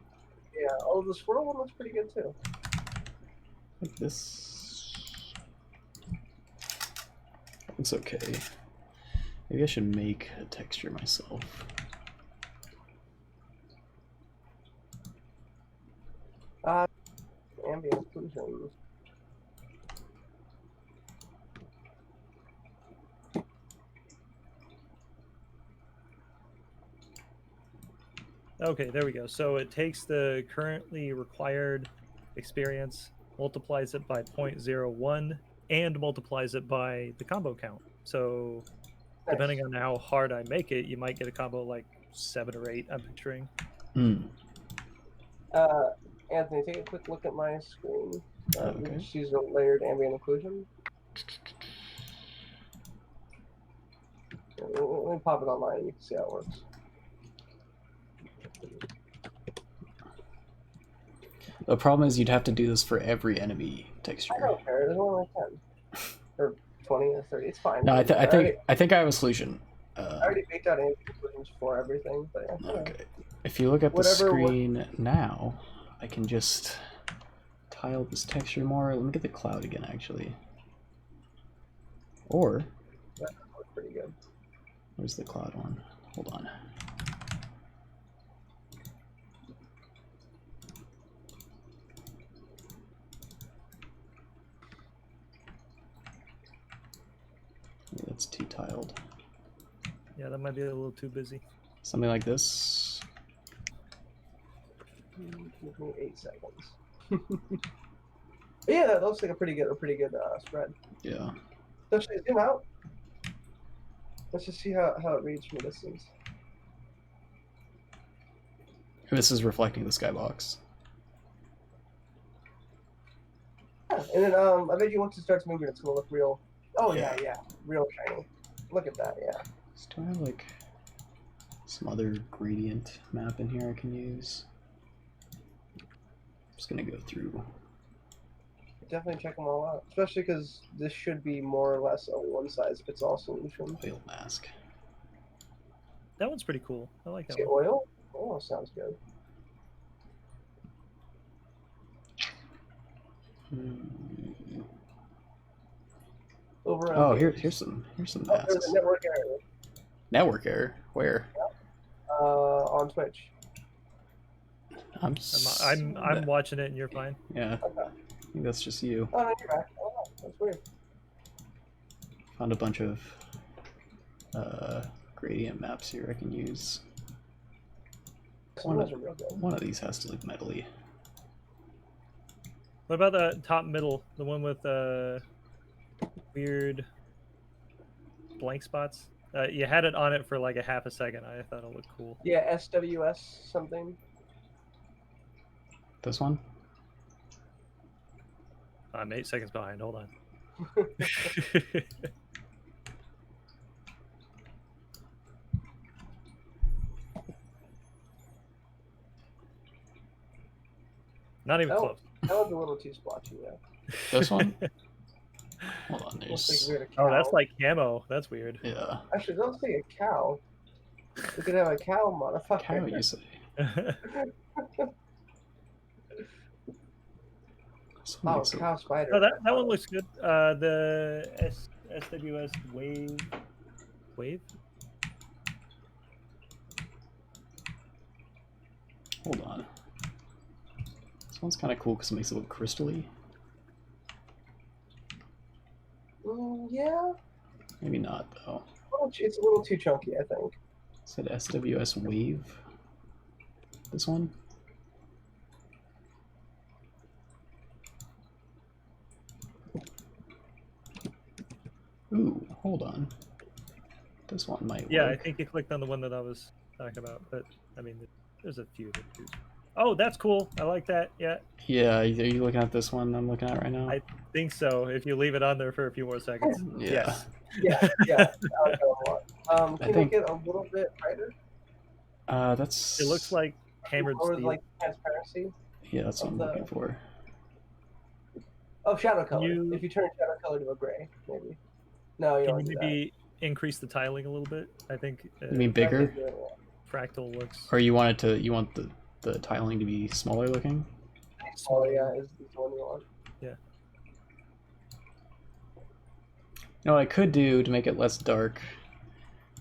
Yeah. Oh, the squirrel one looks pretty good too. Like this. Looks okay. Maybe I should make a texture myself. Ambient occlusion. Okay, there we go. So it takes the currently required experience, multiplies it by 0.01, and multiplies it by the combo count. So depending on how hard I make it, you might get a combo like 7 or 8, I'm picturing. Hmm. Anthony, take a quick look at my screen. Okay. Just use a layered ambient occlusion. Let me pop it online and you can see how it works. The problem is you'd have to do this for every enemy texture. I don't care. There's only like 10 or 20 or 30. It's fine. No, I think I have a solution. I already baked out ambient occlusions for everything, but yeah. Okay. If you look at the screen now, I can just tile this texture more. Let me get the cloud again, actually. Or That looks pretty good. where's the cloud one? Hold on. Maybe that's too tiled. Yeah, that might be a little too busy. Something like this. Give me 8 seconds. Yeah, that looks like a pretty good spread. Yeah. Especially zoom out. Let's just see how it reads from a distance. This is reflecting the skybox. Yeah, and then I bet you once it starts moving, it's gonna look real. Oh Yeah. yeah, real shiny. Look at that, yeah. So do I have like some other gradient map in here I can use? I'm just gonna go through. Definitely check them all out, especially because this should be more or less a one-size-fits-all solution. Oil mask. That one's pretty cool. I like that See one. oil? Oil sounds good. Over. Oh, here's some There's masks. a network error. Network error. Where? On Twitch. I'm watching it and you're fine. Yeah. Okay. I think that's just you. Oh no, you're back. Oh, that's weird. Found a bunch of gradient maps here I can use. Some of those are real good. One of these has to look metally. What about the top middle, the one with weird blank spots? You had it on it for like a half a second. I thought it looked cool. Yeah, SWS something. This one? I'm 8 seconds behind. Hold on. Not even close. That one's a little too splotchy, yeah. This one? Hold on, Looks there's... like we had a cow. Oh, that's like camo. That's weird. Yeah. Actually, don't say a cow. We could have a cow modifier. Cow, you say? This one Oh, makes cow spider. Oh, that one looks good. The SWS wave. Hold on. This one's kind of cool because it makes it look crystally. Yeah. Maybe not though. It's a little too chunky, I think. Said SWS wave. This one. Ooh, hold on. This one might Yeah, I work. think you clicked on the one that I was talking about, but I mean, there's a few to choose. Oh, that's cool. I like that. Yeah, Yeah, are you looking at this one I'm looking at right now? I think so. If you leave it on there for a few more seconds. Yeah. Yes. Yeah. I like that one a lot. Can think- you get a little bit brighter? That's... It looks like hammered Or steel. like transparency? Yeah, that's what I'm of looking the- for. Oh, shadow color. You- If you turn shadow color to a gray, maybe. No, you Can don't you do maybe increase the tiling a little bit? I think You mean that. bigger? fractal looks. Or you want the tiling to be smaller looking? Oh yeah, is the one you want. You know what I could do to make it less dark?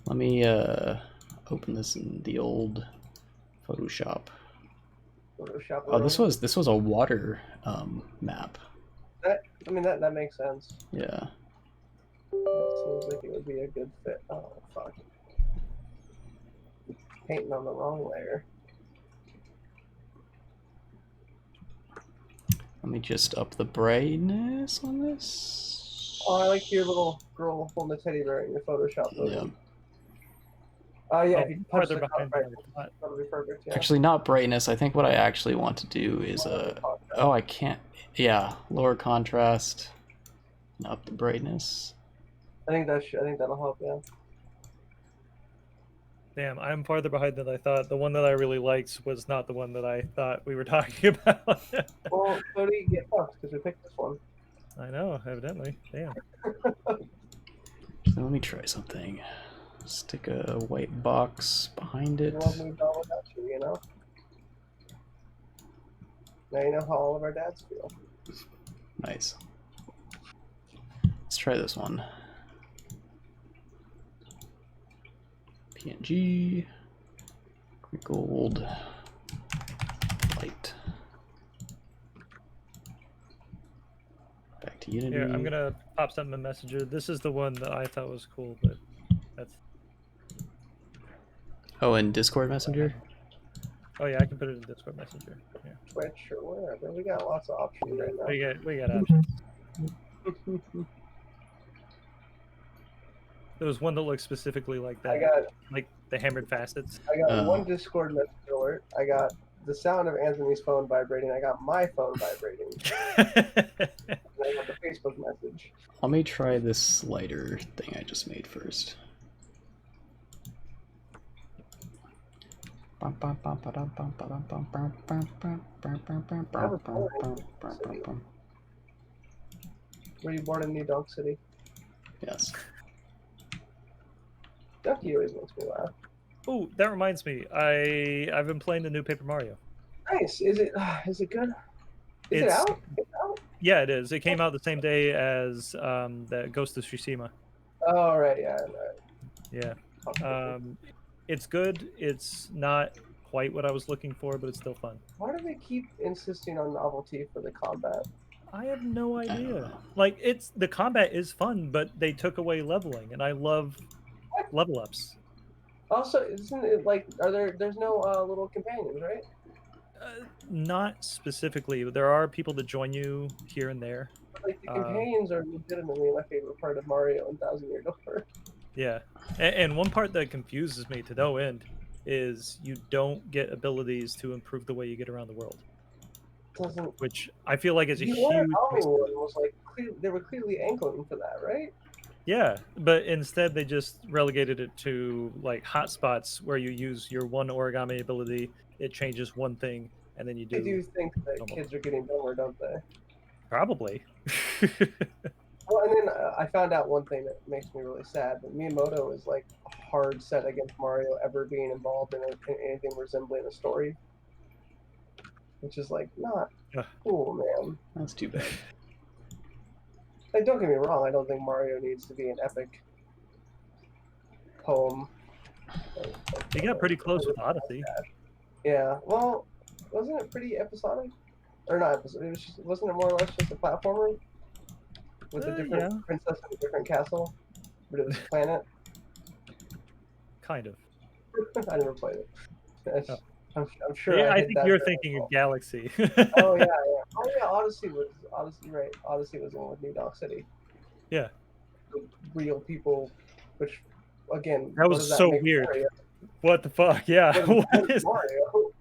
Let me open this in the old Photoshop. Photoshop. Oh, this was a water map. That makes sense. Yeah. It seems like it would be a good fit. Oh fuck. Painting on the wrong layer. Let me just up the brightness on this. Oh, I like your little girl holding a teddy bear in your Photoshop photo. Yeah. Yeah, Oh, if you touch farther the behind right, than I thought. that'll be perfect. Yeah. Actually, not brightness. I think what I actually want to do is oh, I can't. Yeah, lower contrast and up the brightness. I think that'll help. Yeah. Damn, I'm farther behind than I thought. The one that I really liked was not the one that I thought we were talking about. Well, Cody, get fucked because we picked this one. I know, evidently. Damn. So let me try something. Stick a white box behind it. Love moved on without you, you know. Now you know how all of our dads feel. Nice. Let's try this one. PNG, gold, light. Back to Unity. Here, I'm gonna pop something in Messenger. This is the one that I thought was cool, but that's. Oh, and Discord Messenger? Oh yeah, I can put it in Discord Messenger. Yeah. Twitch or whatever. We got lots of options right now. We got options. There was one that looked specifically like that. I got like the hammered facets. I got one Discord message alert. I got the sound of Anthony's phone vibrating. I got my phone vibrating. And I got the Facebook message. Let me try this slider thing I just made first. Were you born in New Donk City? Yes. Ducky always makes me laugh. Oh, that reminds me. I've been playing the new Paper Mario. Nice. Is it good? Is it out? It's out? Yeah, it is. It came out the same day as the Ghost of Tsushima. Oh right, yeah. Yeah. It's good. It's not quite what I was looking for, but it's still fun. Why do they keep insisting on novelty for the combat? I have no idea. Like the combat is fun, but they took away leveling, and I love level ups. Also, isn't it like there's no little companions, right? Not specifically, but there are people that join you here and there. Like the companions are legitimately my favorite part of Mario and Thousand Year Door. Yeah, and one part that confuses me to no end is you don't get abilities to improve the way you get around the world. Which I feel like is a huge. Was like they were clearly angling for that, right? Yeah, but instead they just relegated it to like hotspots where you use your one origami ability, it changes one thing, and then you do. I do think that kids are getting dumber, don't they? Probably. Well, and then I found out one thing that makes me really sad. That Miyamoto is like hard set against Mario ever being involved in anything resembling a story, which is like not cool, man. That's too bad. Like, don't get me wrong. I don't think Mario needs to be an epic poem. He got pretty close with Odyssey. Yeah. Well, wasn't it pretty episodic? Or not episodic? Wasn't it more or less just a platformer with a different princess and a different castle, but it was a planet. Kind of. I never played it. I'm sure. Yeah, I think you're thinking of Galaxy. Oh yeah. Oh yeah. Odyssey, right? Odyssey was the one with New Donk City. Yeah. The real people, which again. That was so weird. Mario? What the fuck? Yeah. What is Mario?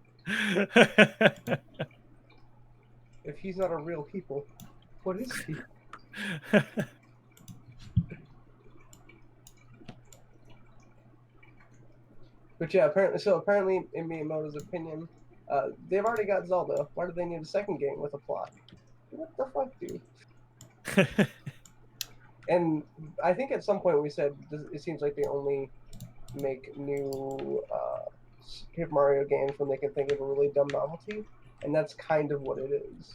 If he's not a real people, what is he? But yeah, apparently, in Miyamoto's opinion, they've already got Zelda. Why do they need a second game with a plot? What the fuck, dude? And I think at some point we said it seems like they only make new Paper Mario games when they can think of a really dumb novelty, and that's kind of what it is.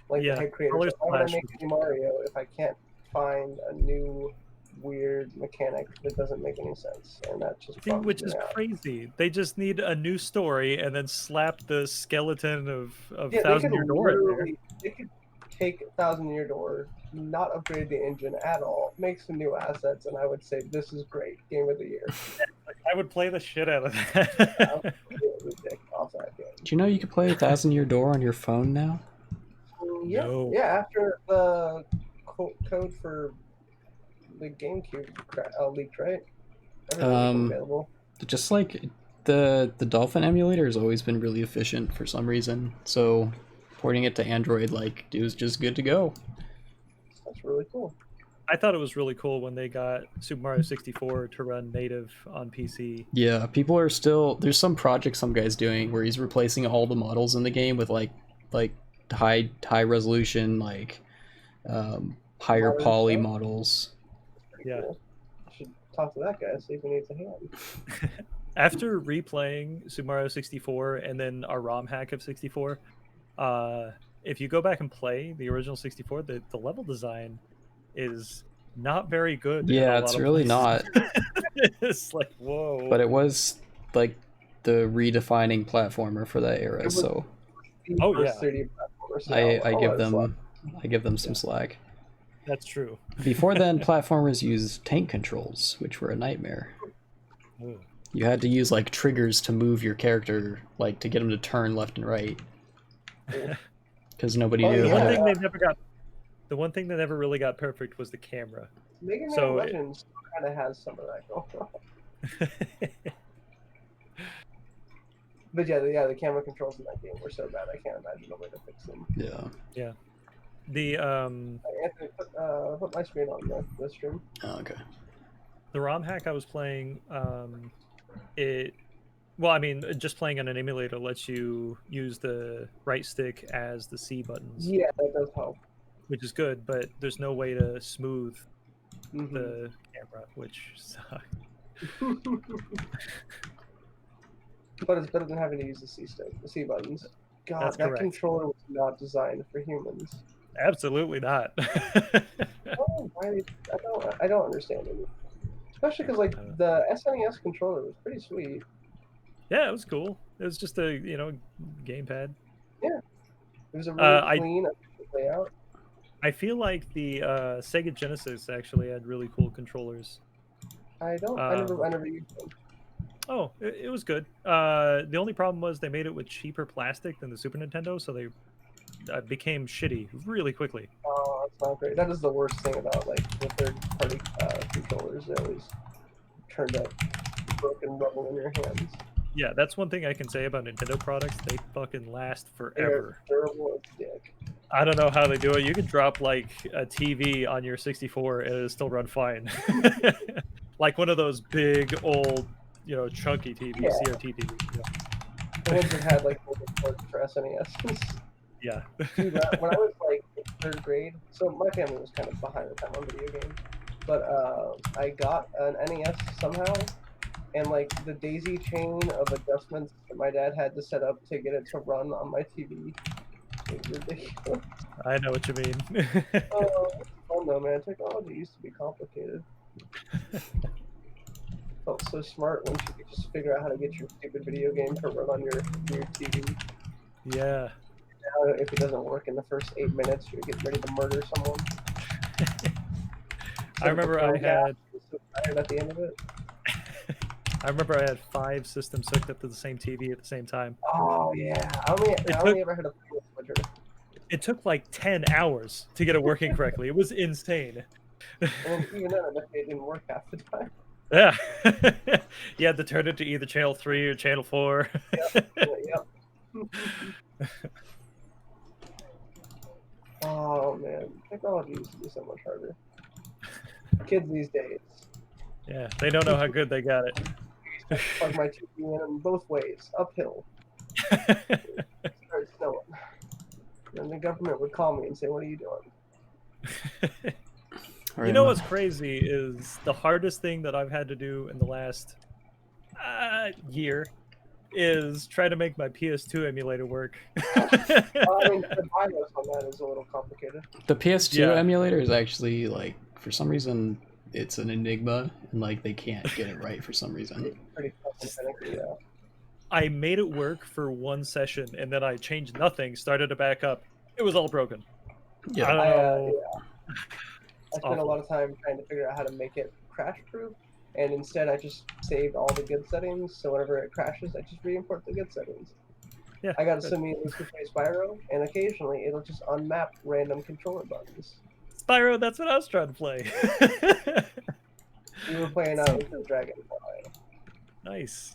Like the head creators, why would I make a new Mario if I can't find a new weird mechanic that doesn't make any sense? And that just which is crazy. They just need a new story and then slap the skeleton of Thousand Year Door in there. They could take Thousand Year Door, not upgrade the engine at all, make some new assets, and I would say this is great, game of the year. I would play the shit out of that. Do you know you can play 1000 Year Door on your phone now? Yeah, no. Yeah. After the code for the GameCube leaked, right? Everything's available. just like the Dolphin emulator has always been really efficient for some reason. So porting it to Android like it was just good to go. That's really cool. I thought it was really cool when they got Super Mario 64 to run native on PC. Yeah, people are still there's some project some guy's doing where he's replacing all the models in the game with like high resolution like higher Modern poly stuff? models. Pretty Yeah. cool. I should talk to that guy, see if he needs a hand. After replaying Super Mario 64 and then our ROM hack of 64, if you go back and play the original 64, the level design is not very good. in a Yeah, lot it's of really places. not. It's like, whoa. But it was like the redefining platformer for that era, It was- so The Oh, first yeah. 3D platformer, so I I'll give let it slide. them some slack. That's true. Before then, platformers used tank controls, which were a nightmare. Ooh. You had to use like triggers to move your character, like to get him to turn left and right, because nobody Oh, knew The yeah. how one to. thing they never got. The one thing that never really got perfect was the camera. Mega Man So- Legends kind of has some of that going on. But yeah, the camera controls in that game were so bad. I can't imagine a way to fix them. Yeah. The Anthony, put my screen on the stream. Oh, okay. the ROM hack I was playing, it well, I mean, just playing on an emulator lets you use the right stick as the C buttons, Yeah, that does help. which is good, but there's no way to smooth Mhm. the camera, which sucks. But it's better than having to use the C buttons. God, That's that correct. controller was not designed for humans. Absolutely not. Oh, I don't understand it. Especially because like the SNES controller was pretty sweet. Yeah, it was cool. It was just a gamepad. It was a really I- clean layout. I feel like the Sega Genesis actually had really cool controllers. I never used them. Oh, it was good. The only problem was they made it with cheaper plastic than the Super Nintendo, so they became shitty really quickly. Oh, that's not great. That is the worst thing about like the third-party controllers. They always turned up broken rubble in your hands. Yeah, that's one thing I can say about Nintendo products. They fucking last forever. They're durable as dick. I don't know how they do it. You could drop like a TV on your 64 and it'll still run fine. Like one of those big old, chunky TVs, Yeah. CRT TVs. The ones that had like mobile ports for SNES. Yeah. Dude, when I was like in third grade, so my family was kind of behind the time on video games, but I got an NES somehow, and like the daisy chain of adjustments that my dad had to set up to get it to run on my TV. It was ridiculous. I know what you mean. Oh, it's fun though, man. Technology used to be complicated. Felt so smart once you could just figure out how to get your stupid video game to run on your TV. Yeah. Now, if it doesn't work in the first 8 minutes, you're getting ready to murder someone. I remember I had So tired at the end of it. I remember I had 5 systems hooked up to the same TV at the same time. Oh yeah, I only ever had a fuel switcher. It took like 10 hours to get it working correctly. It was insane. And even then, I bet it didn't work half the time. Yeah. You had to turn it to either channel 3 or channel 4. Yep. Oh man, technology used to be so much harder. Kids these days, Yeah, they don't know how good they got it. plug my TV in both ways, uphill. Started snowing. And the government would call me and say, "What are you doing?" You know what's crazy is the hardest thing that I've had to do in the last year is try to make my PS2 emulator work. I mean, the BIOS on that is a little complicated. The PS2 Yeah. emulator is actually like for some reason it's an enigma and like they can't get it right for some reason. Pretty complicated, yeah. I made it work for one session and then I changed nothing, started it back up. It was all broken. I Yeah. don't know. I spent a lot of time trying to figure out how to make it crash-proof, and instead I just saved all the good settings, so whenever it crashes, I just re-import the good settings. Yeah. I got to immediately play Spyro, and occasionally it'll just unmap random controller buttons. Spyro, that's what I was trying to play. We were playing Dragonfly. Nice.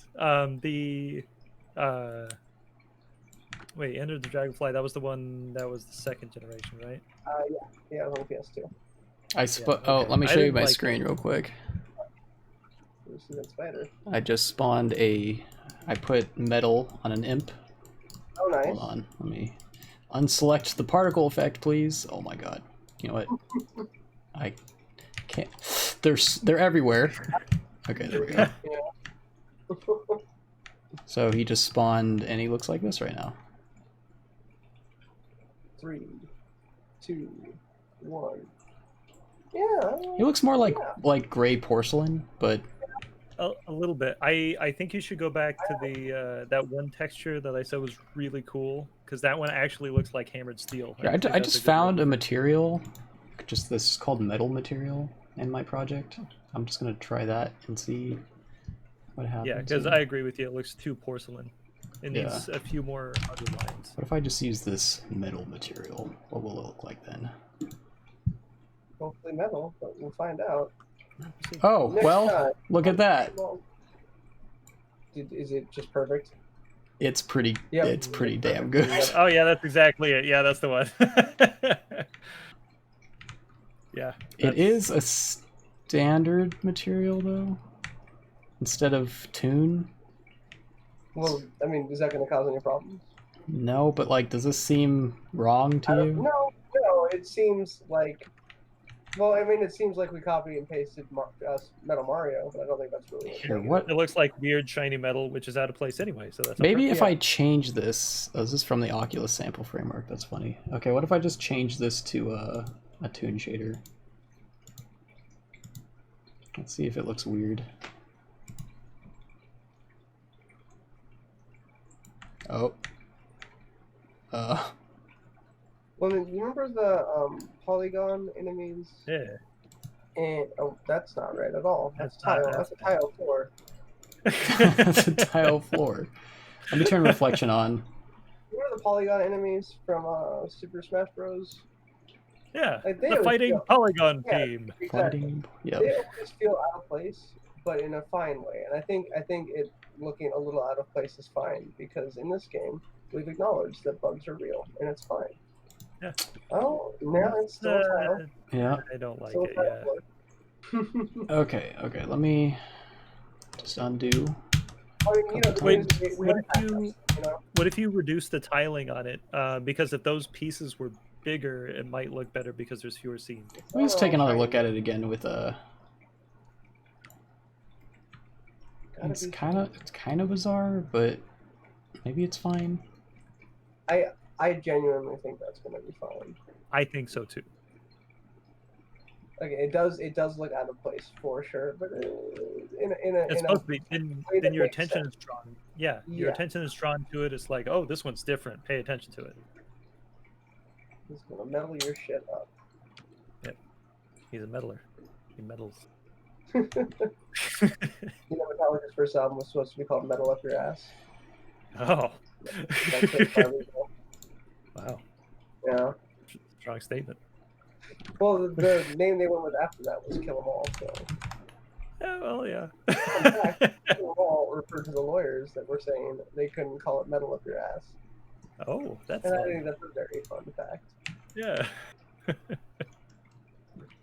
Wait, Enter the Dragonfly. That was the one. That was the second generation, right? Yeah, it was on PS2. Oh, okay. let me I show you didn't my like screen real quick. You see that spider? I just spawned I put metal on an imp. Oh, nice. Hold on, let me unselect the particle effect, please. Oh my god. You know what? I can't. They're everywhere. Okay, there we go. Yeah. So he just spawned, and he looks like this right now. 3, 2, 1. Yeah. He looks more like gray porcelain, but a little bit. I think you should go back to the that one texture that I said was really cool, because that one actually looks like hammered steel. yeah, think I that's just a good found look. a material, just this called metal material in my project. I'm just gonna try that and see what happens. Yeah, because here. I agree with you. It looks too porcelain. It Yeah. needs a few more underlines. What if I just use this metal material? What will it look like then? Hopefully metal, but we'll find out. Oh, Next well, time. look at that. Well, is it just perfect? It's pretty. Yep. It's pretty damn good. Oh yeah, that's exactly it. Yeah, that's the one. Yeah. It is a standard material though, instead of tune. Well, I mean, is that going to cause any problems? No, but like, does this seem wrong to you? No, it seems like. Well, I mean, it seems like we copy and pasted Metal Mario, but I don't think that's really. Here, what? It looks like weird shiny metal, which is out of place anyway. So that's Maybe okay. if I change this. Oh, this is from the Oculus sample framework. That's funny. Okay, what if I just change this to a tune shader? Let's see if it looks weird. Oh. Well, then, you remember the polygon enemies? Yeah. And that's not right at all. That's tile. That's a tile floor. That's a tile floor. Let me turn reflection on. Remember the polygon enemies from Super Smash Bros? Yeah. Like, they The always fighting feel- polygon Yeah. team. Exactly. Fighting. Yeah. They always feel out of place, but in a fine way. And I think it looking a little out of place is fine, because in this game we've acknowledged that bugs are real and it's fine. Yeah. Oh, now it's still a tile. Yeah. I don't like Still a it. tile Yeah. floor. Okay. Okay. Let me just undo. I mean, the Wait, thing is, we what have if you- backups, you know? What if you reduce the tiling on it? Because if those pieces were bigger, it might look better because there's fewer scenes. Let me just take another Fine. look at it again with a. Gotta It's be kind of bizarre, but maybe it's fine. I genuinely think that's gonna be fine. I think so too. Okay, it does look out of place for sure, but in It's a supposed to be. Then way that your makes attention sense. is drawn. Yeah, your Yeah. attention is drawn to it. It's like, oh, this one's different. Pay attention to it. He's gonna metal your shit up. He's a meddler. He meddles. You know, Metallica's first album was supposed to be called Metal Up Your Ass. Oh. That's it, probably. Wow. Yeah. Strong statement. Well, the name they went with after that was Kill 'Em All. So, Yeah, well, yeah. in fact, Kill 'Em All referred to the lawyers that were saying they couldn't call it Metal Up Your Ass. Oh, that's And I fun. think that's a very fun fact. Yeah.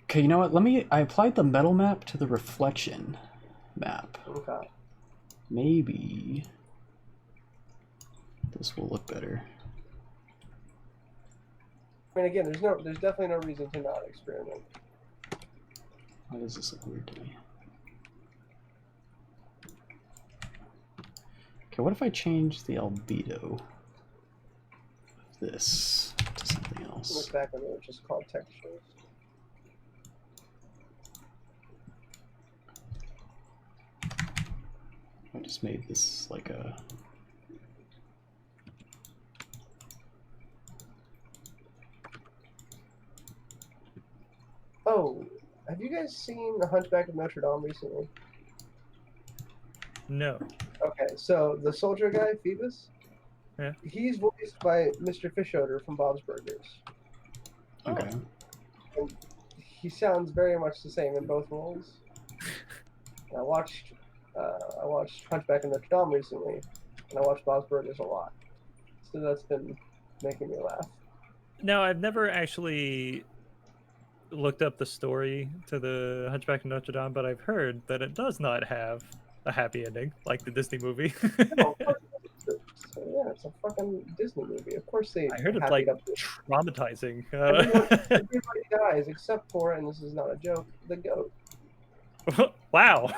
Okay, you know what? I applied the metal map to the reflection map. Okay. Maybe this will look better. I mean, again, there's definitely no reason to not experiment. Why does this look weird to me? Okay, what if I change the albedo of this to something else? Look back when they were just called textures. I just made this like a. Oh, have you guys seen The Hunchback of Notre Dame recently? No. Okay, so the soldier guy, Phoebus, Yeah. he's voiced by Mr. Fischoeder from Bob's Burgers. Okay. He sounds very much the same in both roles. I watched I watched Hunchback of Notre Dame recently, and I watched Bob's Burgers a lot. So that's been making me laugh. Now, I've never actually looked up the story to the Hunchback of Notre Dame, but I've heard that it does not have a happy ending like the Disney movie. No, of course yeah, it's a fucking Disney movie. Of course they I heard it's happy like up to traumatizing. everybody dies except for, and this is not a joke, the goat. Wow.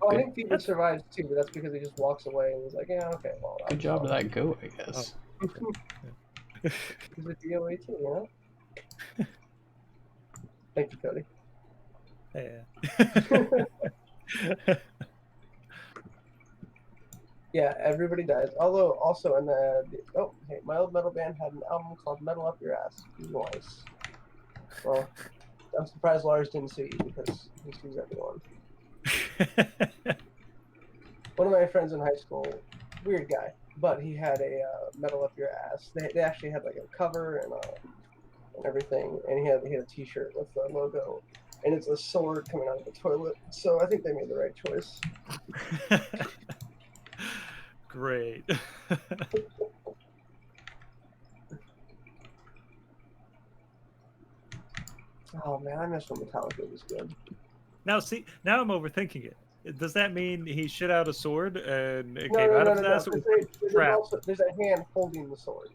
Well, I think Peter survives too, but that's because he just walks away and he's like, yeah, okay, well. Good job to that goat, I guess. He's a DOA too, you know? Thank you, Cody. Yeah. Yeah, everybody dies. Although, also in my old metal band had an album called Metal Up Your Ass. Nice. Well, I'm surprised Lars didn't sue you because he sues everyone. One of my friends in high school, weird guy, but he had a Metal Up Your Ass. They actually had like a cover and everything, and he had a T-shirt with the logo, and it's a sword coming out of the toilet. So I think they made the right choice. Great. Oh man, I miss when Metallica was good. Now, see, now I'm overthinking it. Does that mean he shit out a sword and it No, came no, out no, of no, his no. ass? Or was it a trap? There's a hand holding the sword.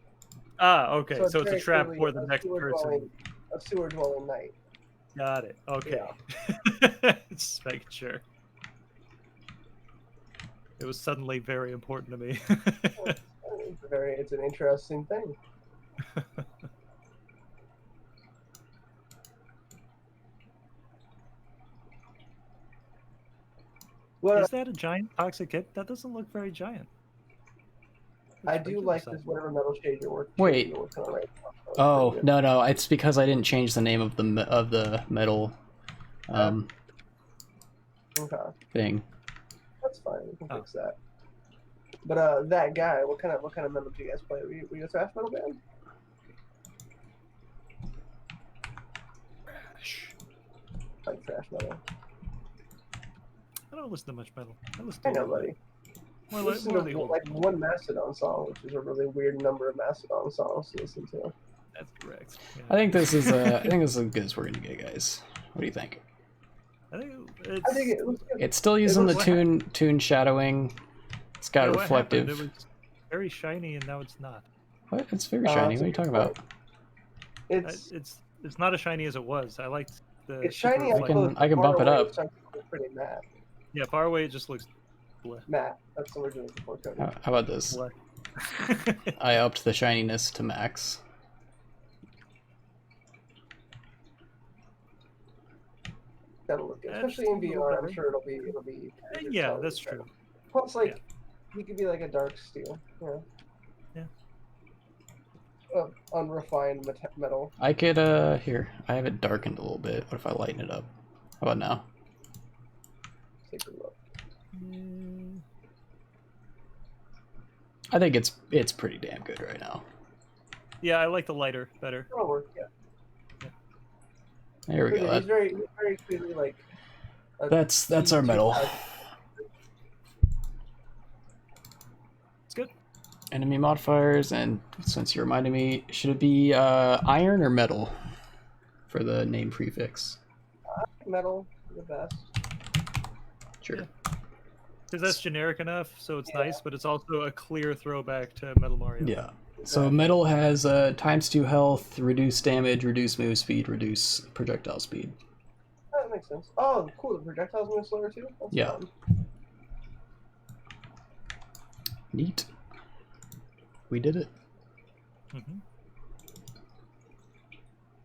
Ah, okay. So it's a very trap clearly for the next person. A sewer dwelling knight. Got it. Okay. Just making sure. It was suddenly very important to me. It's an interesting thing. Well, Is that a giant toxic hit? That doesn't look very giant. I do like this whatever metal shade you're working. Wait. You're working on right now. Oh no, it's because I didn't change the name of the metal Okay, thing. that's fine. We can fix that. But that guy, what kind of metal do you guys play? Were you a thrash metal band? Like thrash metal. I don't listen to much metal. I listen I to know, buddy. more Listen more to the old. like one Mastodon song, which is a really weird number of Mastodon songs to listen to. That's correct. Yeah. I think this is as good as we're gonna get, guys. What do you think? I think it was good. It's still using the tune shadowing. It's got what reflective. happened? It was very shiny and now it's not. What? It's very shiny. What are you talking about? It's not as shiny as it was. I liked the. it's shiny. I can bump it up. It's pretty matte. Yeah, far away it just looks bleh. Matte. That's the word you're looking for, Cody. How about this? Bleh. I upped the shininess to max. That'll look good, That's especially in a little VR. better. I'm sure it'll be. Yeah, that's true. Plus, like, he could be like a dark steel. Yeah. Unrefined metal. I could here. I have it darkened a little bit. What if I lighten it up? How about now? Take a look. I think it's pretty damn good right now. Yeah, I like the lighter better. That'll work. Yeah. There we go. He's very clearly like. That's our metal. It's good. Enemy modifiers, and since you reminded me, should it be iron or metal for the name prefix? Metal, the best. Sure. Because that's generic enough, so it's nice, but it's also a clear throwback to Metal Mario. Yeah. So metal has ×2 health, reduce damage, reduce move speed, reduce projectile speed. That makes sense. Oh, cool. The projectiles move slower too. That's Yeah. fun. Neat. We did it. Mm-hmm.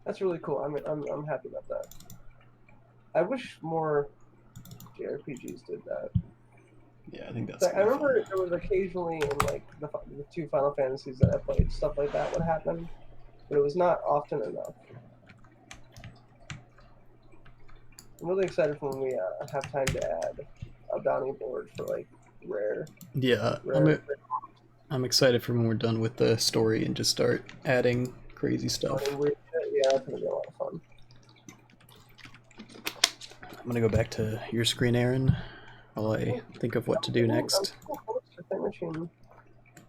That's really cool. I'm happy about that. I wish more JRPGs did that. Yeah, I think that's. I remember there was occasionally in like the 2 Final Fantasies that I played, stuff like that would happen, but it was not often enough. I'm really excited for when we have time to add a bounty board for like rare. Yeah, I'm excited for when we're done with the story and just start adding crazy stuff. Yeah, that's gonna be a lot of fun. I'm gonna go back to your screen, Aaron. while I think of what to do next. I'm machine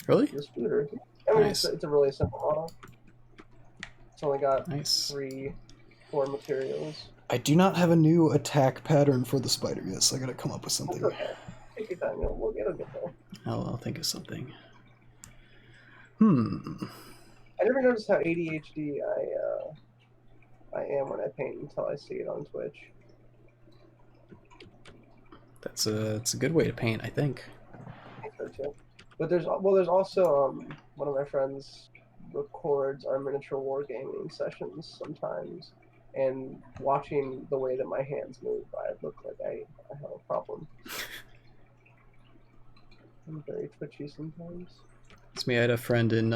Really? the scooter. I mean, Nice. it's a really simple model. It's only got Nice. 4 materials. I do not have a new attack pattern for the spider yet, so I gotta come up with That's something. okay. Take your time. It'll get there. I'll think of something. I never noticed how ADHD I am when I paint until I see it on Twitch. That's a good way to paint, I think. I think so too. But there's also one of my friends records our miniature wargaming sessions sometimes, and watching the way that my hands move, I look like I have a problem. I'm very twitchy sometimes. It's me. I had a friend in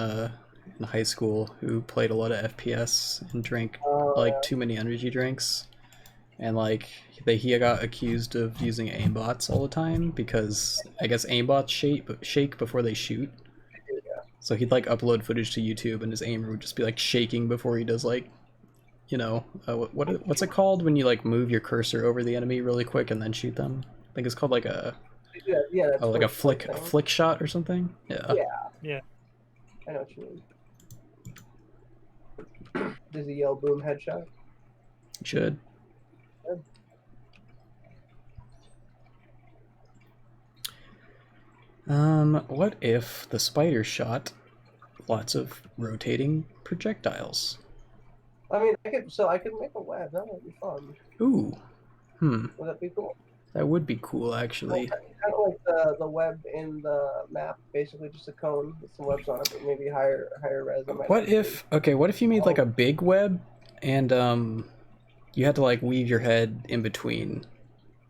high school who played a lot of FPS and drank like too many energy drinks, and like he got accused of using aimbots all the time because I guess aimbots shake before they shoot. Yeah. So he'd like upload footage to YouTube, and his aimer would just be like shaking before he does like, you know, what's it called when you like move your cursor over the enemy really quick and then shoot them? I think it's called like a that's like a flick shot or something. Yeah. Yeah. I know what you mean. Does he yell boom headshot? Should. What if the spider shot lots of rotating projectiles? I mean, I could make a web. That would be fun. Ooh. Would that be cool? That would be cool, actually. Kind of like the web in the map, basically just a cone with some webs on it, but maybe higher res. What if you made like a big web, and you had to like weave your head in between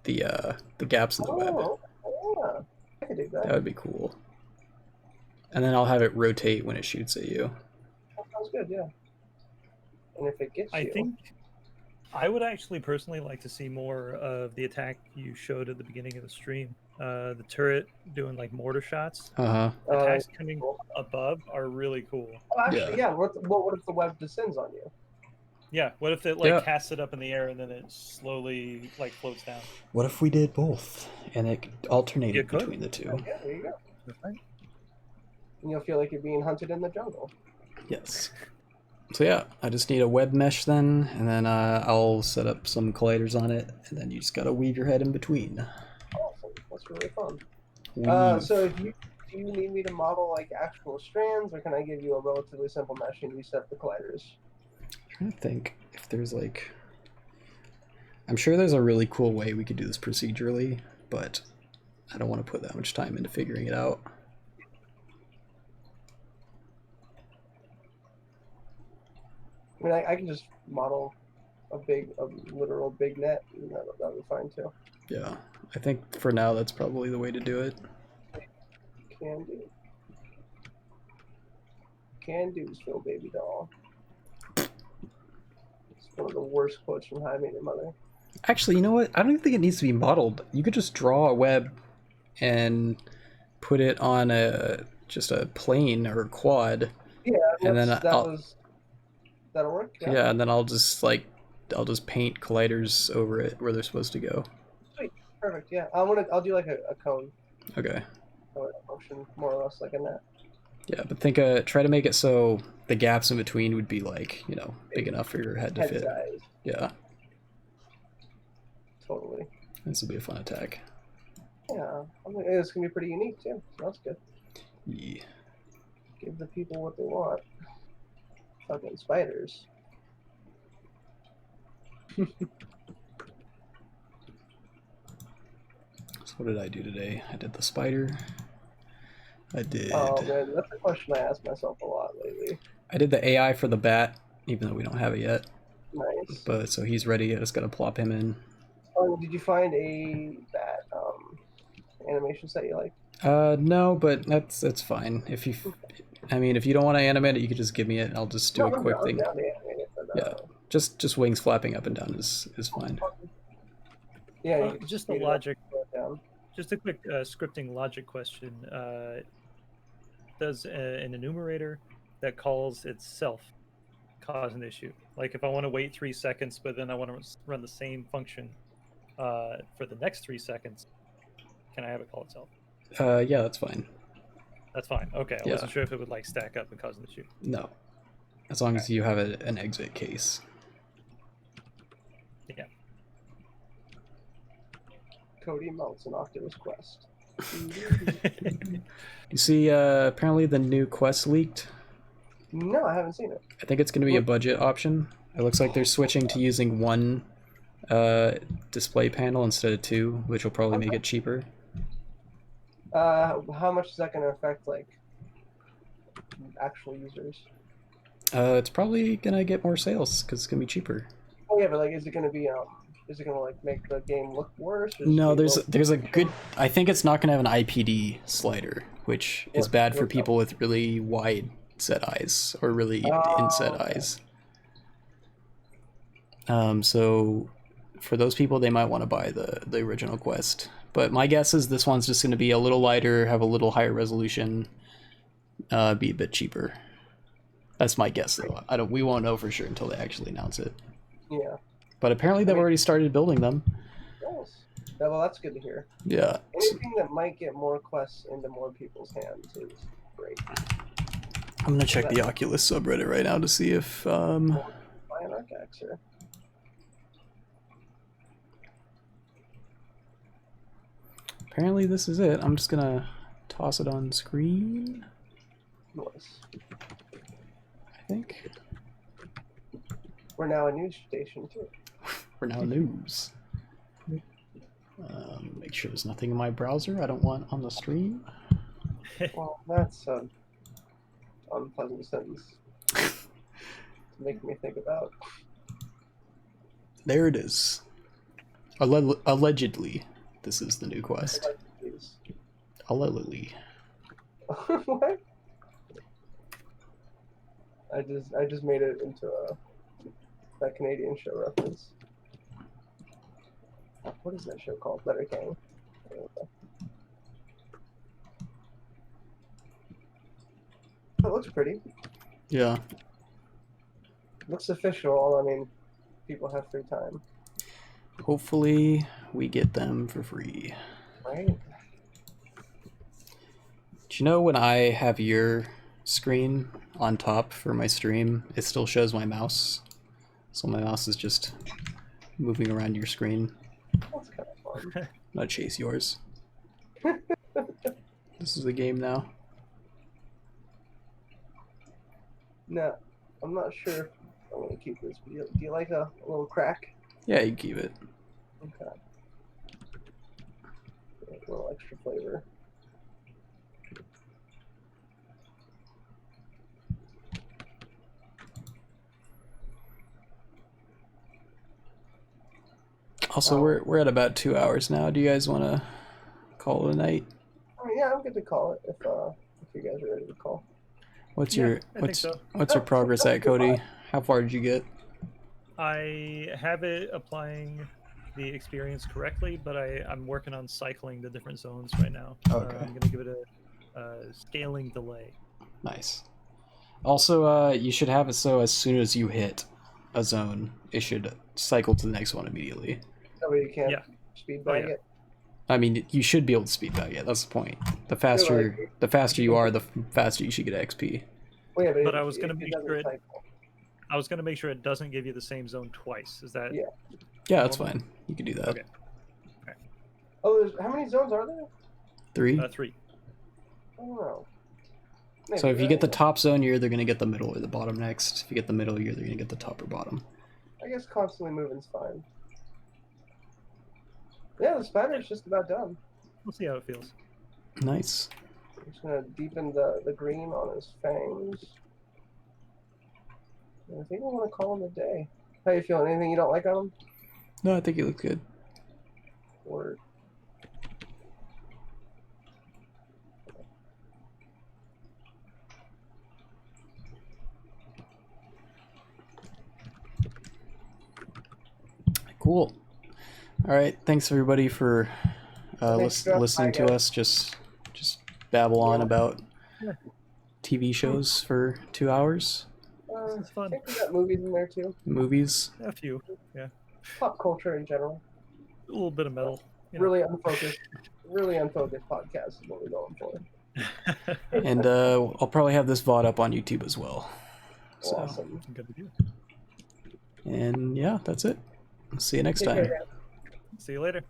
the gaps in the web? Yeah, I could do that. That would be cool. And then I'll have it rotate when it shoots at you. That sounds good, yeah. And if it gets you, I think I would actually personally like to see more of the attack you showed at the beginning of the stream. The turret doing like mortar shots. Attacks coming above are really cool. Oh, actually, yeah. What if the web descends on you? Yeah. What if it like casts it up in the air and then it slowly like floats down? What if we did both and it alternated between the two? Yeah, there you go. That's right. And you'll feel like you're being hunted in the jungle. Yes. So yeah, I just need a web mesh then, and then I'll set up some colliders on it, and then you just gotta weave your head in between. Awesome. That's really fun. Weave. So do you need me to model like actual strands, or can I give you a relatively simple mesh and you set the colliders? I'm trying to think if there's like... I'm sure there's a really cool way we could do this procedurally, but I don't want to put that much time into figuring it out. I mean, I can just model a literal big net, and that would be fine too. Yeah, I think for now that's probably the way to do it. Can do. Can do's Phil Baby Doll. It's one of the worst quotes from How I Met Your Mother. Actually, you know what? I don't even think it needs to be modeled. You could just draw a web and put it on just a plane or a quad. Yeah, and then that'll work. Yeah, and then I'll just paint colliders over it where they're supposed to go. Sweet, perfect. Yeah, I'll do like a cone. Okay. Motion more or less like a net. Yeah, but try to make it so the gaps in between would be like, you know, big enough for your head to fit. Size. Yeah. Totally. This will be a fun attack. Yeah, I think it's gonna be pretty unique too. So that's good. Yeah. Give the people what they want. Fucking spiders. So what did I do today? I did the spider. I did... Oh man, that's a question I ask myself a lot lately. I did the AI for the bat, even though we don't have it yet. Nice. But so he's ready. I just gotta plop him in. Oh, did you find a bat animation set you like? No, but that's fine. If you don't want to animate it, you could just give me it. And I'll just do a quick thing. Yeah, just wings flapping up and down is fine. Yeah, just a logic. Just a quick scripting logic question. Does an enumerator that calls itself cause an issue? Like if I want to wait 3 seconds, but then I want to run the same function for the next 3 seconds, can I have it call itself? Yeah, that's fine. That's fine. Okay, I Yeah. wasn't sure if it would like stack up and cause an issue. No. As long as you have an exit case. Yeah. Cody melts an Oculus Quest. You see, apparently the new quest leaked. No, I haven't seen it. I think it's going to be a budget option. It looks like they're switching to using one display panel instead of two, which will probably make it cheaper. How much is that going to affect like actual users? It's probably going to get more sales because it's going to be cheaper. Oh yeah, but like, is it going to be is it going to like make the game look worse? Or No, just be there's a good. I think it's not going to have an IPD slider, which is bad for people with really wide set eyes or really inset eyes. So for those people, they might want to buy the original Quest. But my guess is this one's just going to be a little lighter, have a little higher resolution, be a bit cheaper. That's my guess, though. We won't know for sure until they actually announce it. Yeah. But apparently they've already started building them. Yes. Yeah, well, that's good to hear. Yeah. Anything that might get more quests into more people's hands is great. I'm gonna check the Oculus subreddit right now to see if Buy an Arcaxer. apparently this is it. I'm just gonna toss it on screen, Nice. I think. We're now a news station too. For now, news. Make sure there's nothing in my browser I don't want on the stream. Well, that's an unpleasant sentence to make me think about. There it is. Allegedly, this is the new quest. Allegedly. What? I just made it into that Canadian show reference. What is that show called? Letterkenny. It looks pretty. Yeah. Looks official. I mean, people have free time, Hopefully, we get them for free. right? Do you know when I have your screen on top for my stream, it still shows my mouse? So my mouse is just moving around your screen. That's kind of fun. Not chase yours. This is the game now. No, I'm not sure if I'm gonna keep this. But do you like a little crack? Yeah, you keep it. Okay. A little extra flavor. Also, we're at about 2 hours now. Do you guys want to call it a night? I mean, yeah, I'm good to call it if you guys are ready to call. What's Yeah, your I think so. what's your progress at, Cody? How far did you get? I have it applying the experience correctly, but I'm working on cycling the different zones right now. Okay. I'm going to give it a scaling delay. Nice. Also, you should have it so as soon as you hit a zone, it should cycle to the next one immediately. That way you can't Yeah. speed bag yeah. it. I mean, you should be able to speed bag it. That's the point. The faster you are, the faster you should get XP. Well, yeah, But it- I was going to it make doesn't sure cycle. I was going to make sure it doesn't give you the same zone twice. Is that Yeah. Yeah, that's fine. You can do that. Okay. Oh, how many zones are there? 3. 3? I don't know. So if Maybe, you get the right? top zone, you're either going to get the middle or the bottom next. If you get the middle, you're either going to get the top or bottom. I guess constantly moving's fine. Yeah, the spider's just about done. We'll see how it feels. Nice. I'm just gonna deepen the green on his fangs. And I think I want to call him a day. How you feeling? Anything you don't like on him? No, I think you look good. Or Cool. All right. Thanks everybody for Thanks, Jeff. listening Bye, to guys. us just babble on about Yeah. TV shows for 2 hours. It's fun. I think we got movies in there too. Movies. A few. Yeah. Pop culture in general. A little bit of metal. you know. really unfocused podcast is what we're going for. And I'll probably have this VOD up on YouTube as well. So, Awesome. Good to do. and yeah, that's it. See you next Take time. care, guys. See you later.